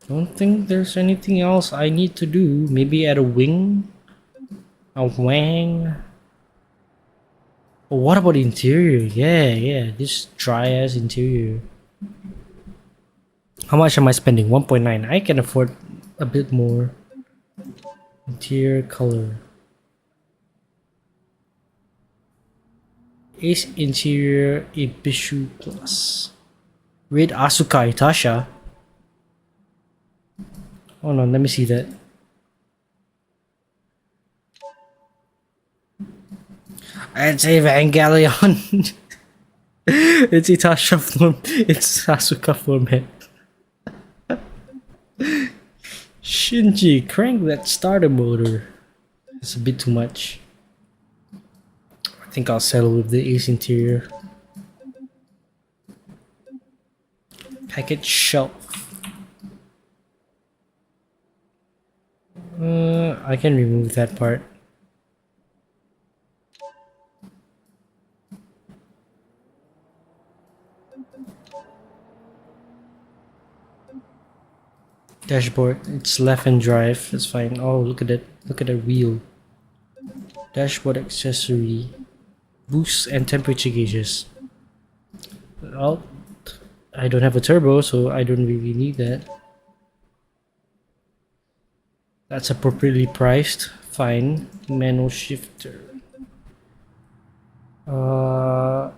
Don't think there's anything else I need to do. Maybe add a wing? A wang? Oh, what about the interior? Yeah, this dry ass interior. How much am I spending? 1.9. I can afford a bit more. Interior color. Ace interior Ibishu Plus. Red Asuka Itasha. Hold on, let me see that. I'd say Evangelion. It's Itasha form. It's Asuka format. Shinji, crank that starter motor. It's a bit too much. I think I'll settle with the Ace interior. Package shelf. I can remove that part. Dashboard, it's left and drive, it's fine. Oh, look at it. Look at the wheel. Dashboard accessory. Boost and temperature gauges. Well, I don't have a turbo, so I don't really need that. That's appropriately priced. Fine. Manual shifter. Aftermarket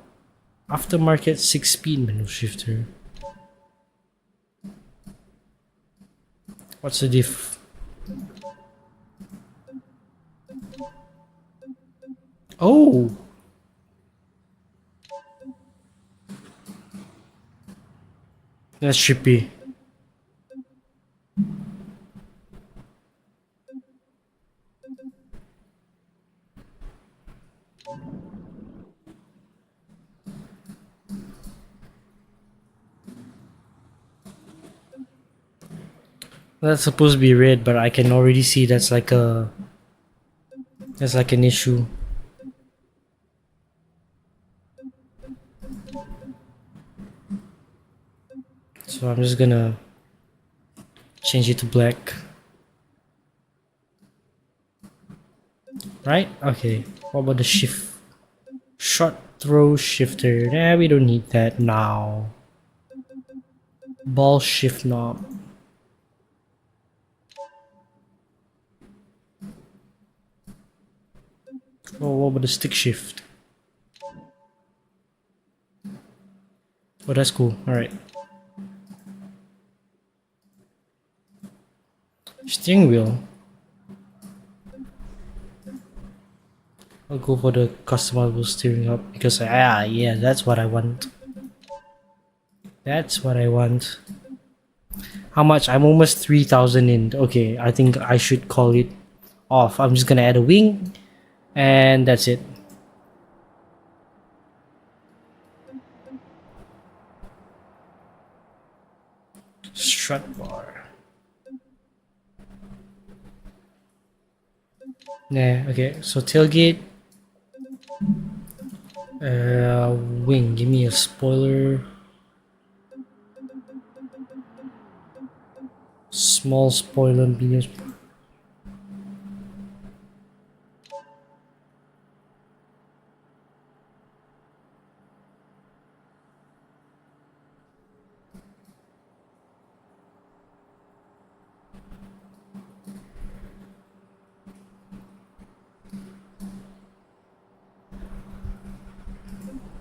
6-speed manual shifter. What's the diff? Oh! That's trippy. That's supposed to be red, but I can already see that's like an issue. So I'm just gonna change it to black. Right? Okay. What about the shift? Short throw shifter. Nah, we don't need that now. Ball shift knob. Oh, what about the stick shift? Oh, that's cool. Alright. Steering wheel. I'll go for the customizable steering hub because yeah, that's what I want. That's what I want. How much? I'm almost 3,000 in. Okay, I think I should call it off. I'm just gonna add a wing and that's it. Strut bar. Nah, okay, so tailgate. Wing, give me a spoiler. Small spoiler, medium spoiler.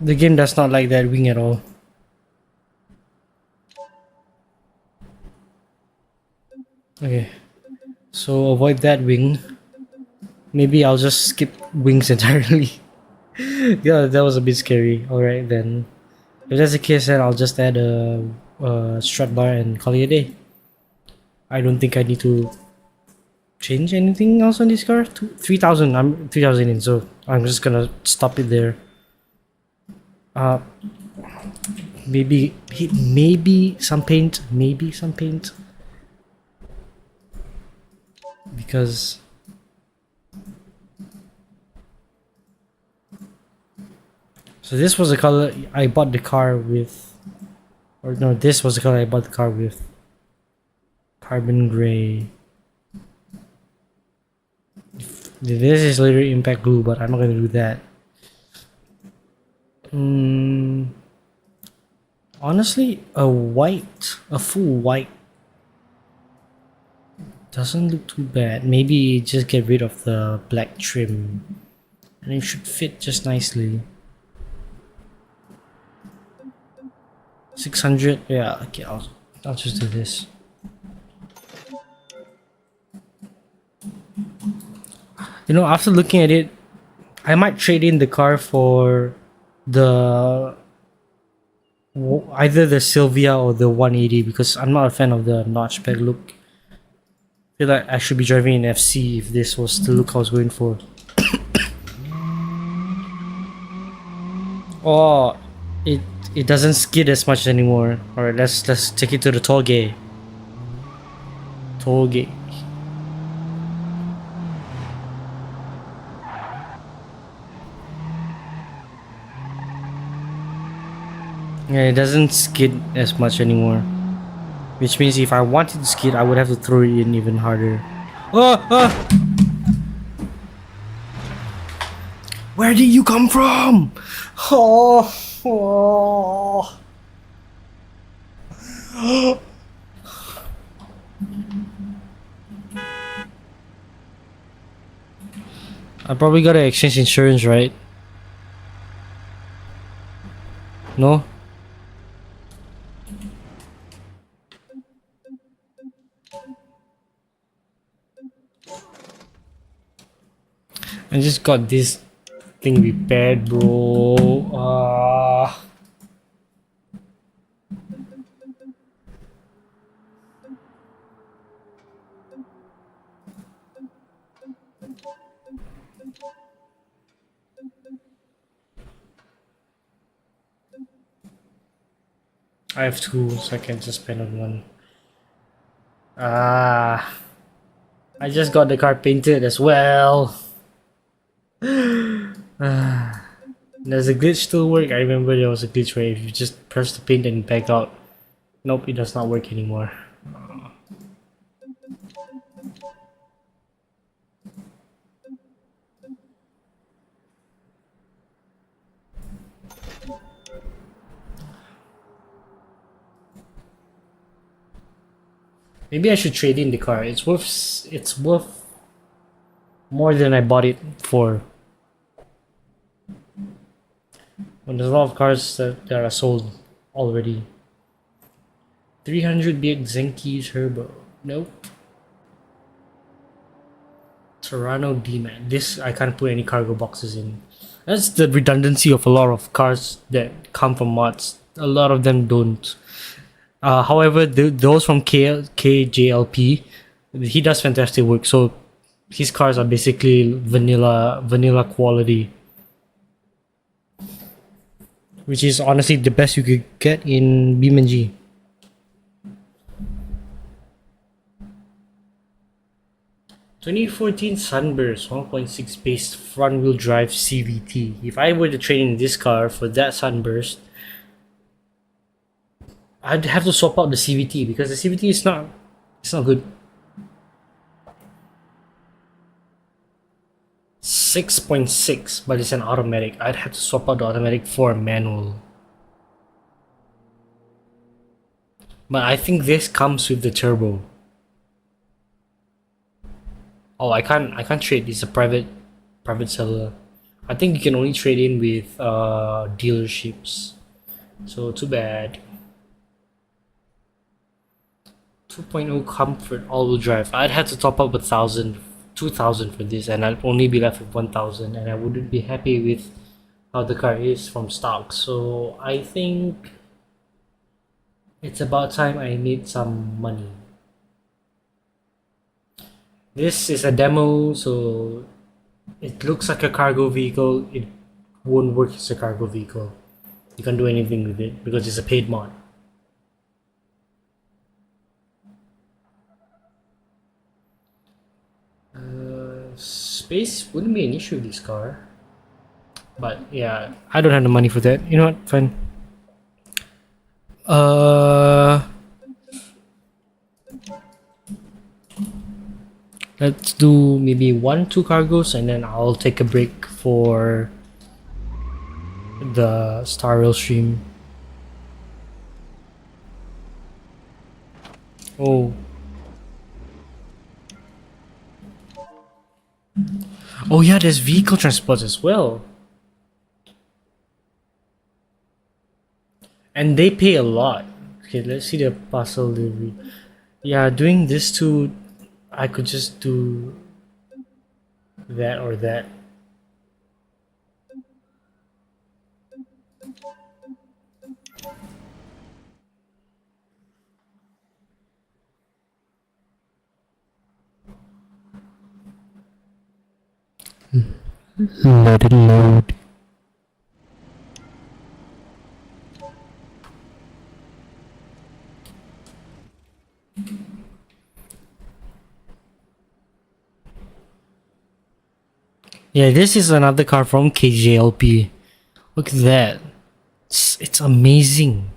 The game does not like that wing at all. Okay, so avoid that wing. Maybe I'll just skip wings entirely. Yeah, that was a bit scary. Alright then. If that's the case, then I'll just add a strut bar and call it a day. I don't think I need to change anything else on this car? 3,000. I'm 3,000 in, so I'm just gonna stop it there. Maybe some paint. Maybe some paint. Because so this was the color I bought the car with, or no, this was the color I bought the car with. Carbon gray. This is literally impact blue, but I'm not gonna do that. Honestly, a full white doesn't look too bad. Maybe just get rid of the black trim, and it should fit just nicely. 600, yeah. Okay, I'll just do this. You know, after looking at it, I might trade in the car for the either the Sylvia or the 180 because I'm not a fan of the notchback look. I feel like I should be driving an FC if this was the look I was going for. Oh, it doesn't skid as much anymore. All right, let's take it to the toll gate. Toll gate. Yeah, it doesn't skid as much anymore. Which means if I wanted to skid, I would have to throw it in even harder. Oh! Where did you come from? Oh! I probably gotta exchange insurance, right? No? I just got this thing repaired, bro. I have two, so I can just spend on one. I just got the car painted as well. Does the glitch still work? I remember there was a glitch where if you just press the paint and back out. Nope, it does not work anymore. Maybe I should trade in the car. It's worth more than I bought it for. When there's a lot of cars that are sold already. 300 BX Zenki Turbo. Nope. Toronto D-Man. This I can't put any cargo boxes in. That's the redundancy of a lot of cars that come from mods. A lot of them don't. However, those from KJLP, he does fantastic work. So his cars are basically vanilla quality, which is honestly the best you could get in BeamNG. (2014) Sunburst 1.6 based front-wheel drive CVT. If I were to trade in this car for that Sunburst, I'd have to swap out the CVT because the CVT is not good. 6.6, but it's an automatic. I'd have to swap out the automatic for a manual. But I think this comes with the turbo. Oh, I can't trade. It's a private seller. I think you can only trade in with dealerships. So too bad. 2.0 comfort all-wheel drive. I'd have to top up 2,000 for this, and I'd only be left with 1,000, and I wouldn't be happy with how the car is from stock. So I think it's about time I need some money. This is a demo, so it looks like a cargo vehicle. It won't work as a cargo vehicle. You can't do anything with it because it's a paid mod. Space wouldn't be an issue with this car. But yeah, I don't have the money for that. You know what? Fine. Let's do maybe 1-2 cargos and then I'll take a break for the Star Rail stream. Oh. Oh yeah, there's vehicle transport as well. And they pay a lot. Okay, let's see the parcel delivery. Yeah, doing this too, I could just do that or that. Let it load. Yeah, this is another car from KJLP. Look at that. It's amazing.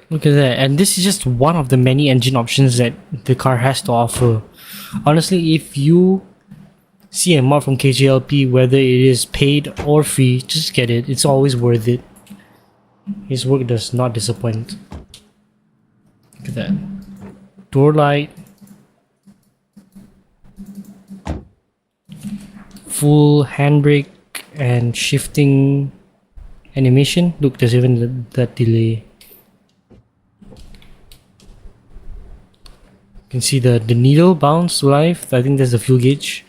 Look at that. And this is just one of the many engine options that the car has to offer. Honestly, if you see a mod from KJLP, whether it is paid or free, just get it. It's always worth it. His work does not disappoint. Look at that. Door light. Full handbrake and shifting animation. Look, there's even that delay. You can see the needle bounce to life. I think there's the fuel gauge.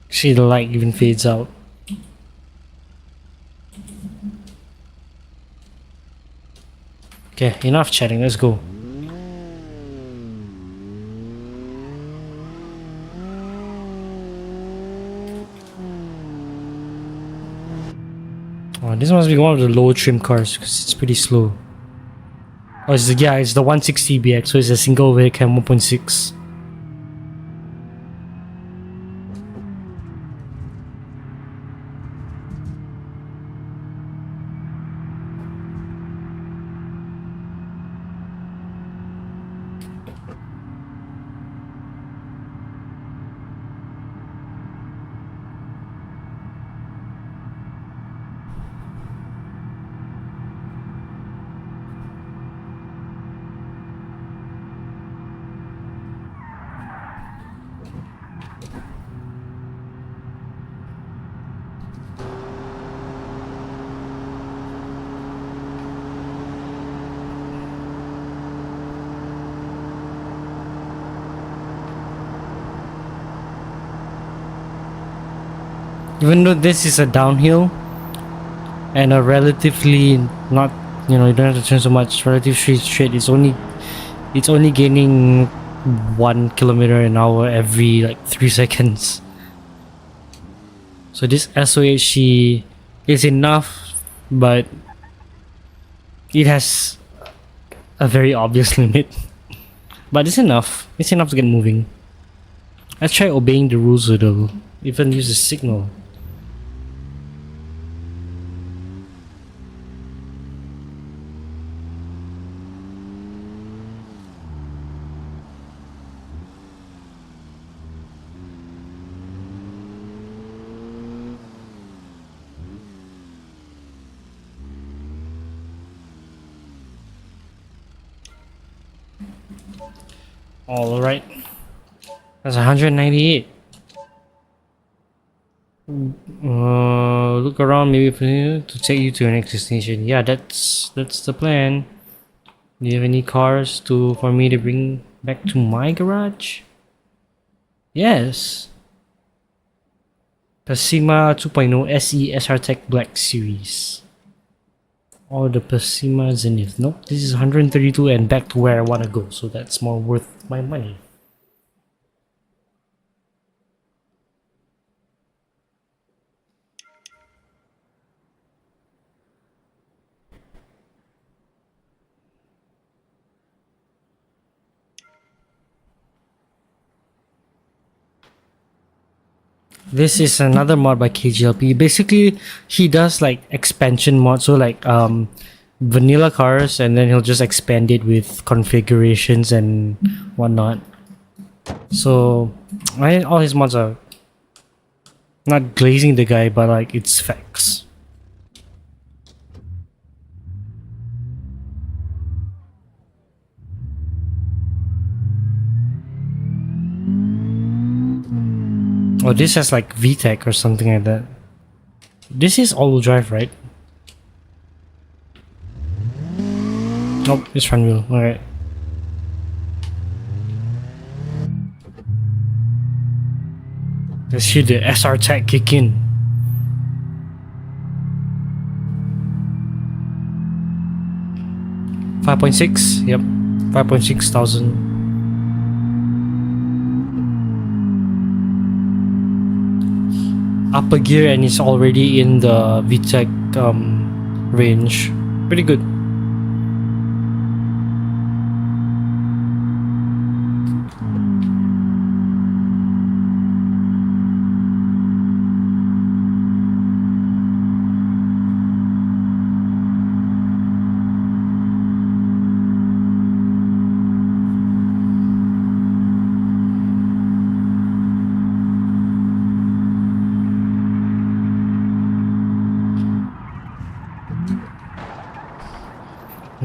See, the light even fades out. Okay, enough chatting, let's go. Oh, this must be one of the low trim cars because it's pretty slow. Oh, it's the 160 BX, so it's a single overhead cam 1.6. Even though this is a downhill and a relatively not, you know, you don't have to turn so much, relatively straight, it's only gaining 1 kilometer an hour every like 3 seconds. So this SOHC is enough, but it has a very obvious limit. But it's enough. It's enough to get moving. Let's try obeying the rules so it'll even use a signal. All right, that's 198. Look around, maybe to take you to your next destination. Yeah, that's the plan. Do you have any cars for me to bring back to my garage? Yes. Pasima 2.0 SE SR Tech Black Series. Or the Pasima Zenith. Nope, this is 132 and back to where I want to go, so that's more worth my money. This is another mod by KGLP. Basically, he does like expansion mods, so like vanilla cars, and then he'll just expand it with configurations and whatnot. So, all his mods are not glazing the guy, but like it's facts. Oh, this has like VTEC or something like that. This is all-wheel drive, right? Nope, it's front wheel. Alright. Let's hear the SR Tech kick in. $5.6, yep, 5.6 thousand. Upper gear and it's already in the VTEC range. Pretty good.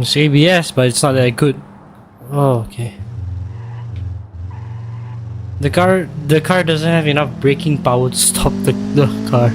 It's ABS, but it's not that good. Oh, okay. The car doesn't have enough braking power to stop the car.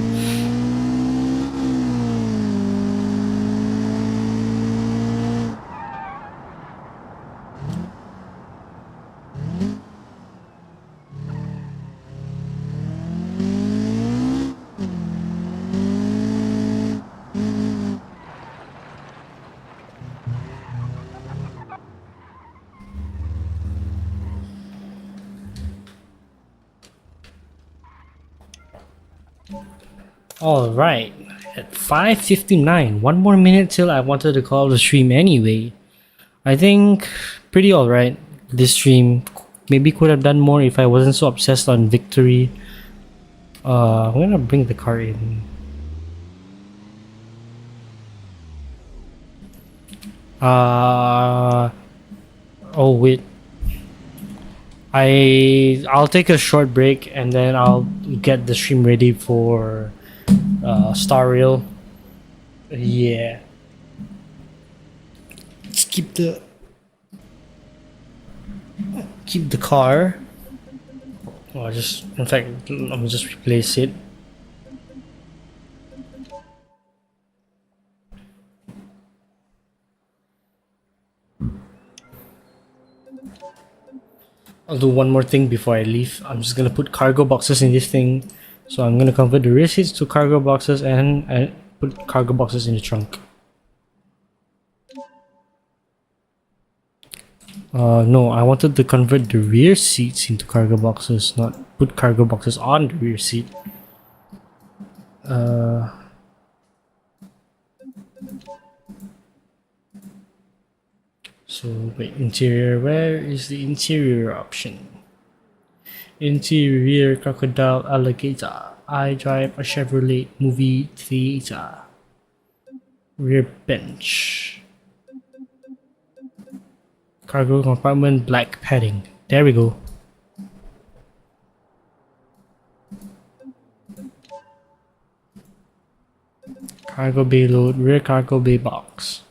Alright, at 5:59, one more minute till I wanted to call the stream anyway. I think pretty alright. This stream maybe could have done more if I wasn't so obsessed on victory. I'm gonna bring the car in. Oh wait. I'll take a short break and then I'll get the stream ready for Star Rail. Yeah. Let's keep the car. Oh, in fact, I'll just replace it. I'll do one more thing before I leave. I'm just gonna put cargo boxes in this thing. So I'm gonna convert the rear seats to cargo boxes and put cargo boxes in the trunk. No, I wanted to convert the rear seats into cargo boxes, not put cargo boxes on the rear seat. So wait, interior, where is the interior option? Interior crocodile alligator. I drive a Chevrolet movie theater. Rear bench. Cargo compartment, black padding. There we go. Cargo bay load, rear cargo bay box.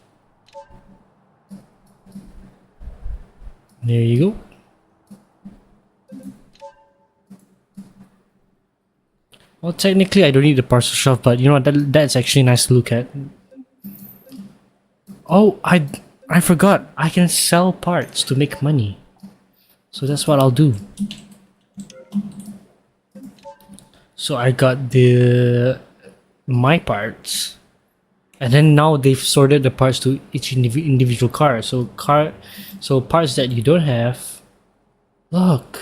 There you go. Well, technically I don't need the parcel shelf, but you know what, that's actually nice to look at. Oh, I I forgot. I can sell parts to make money. So that's what I'll do. So I got my parts. And then now they've sorted the parts to each individual car. So parts that you don't have. Look.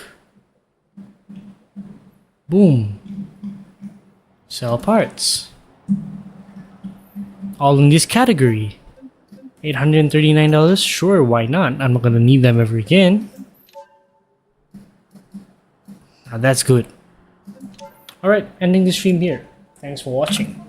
Boom. Sell parts. All in this category. $839? Sure, why not? I'm not gonna need them ever again. Now that's good. Alright, ending the stream here. Thanks for watching.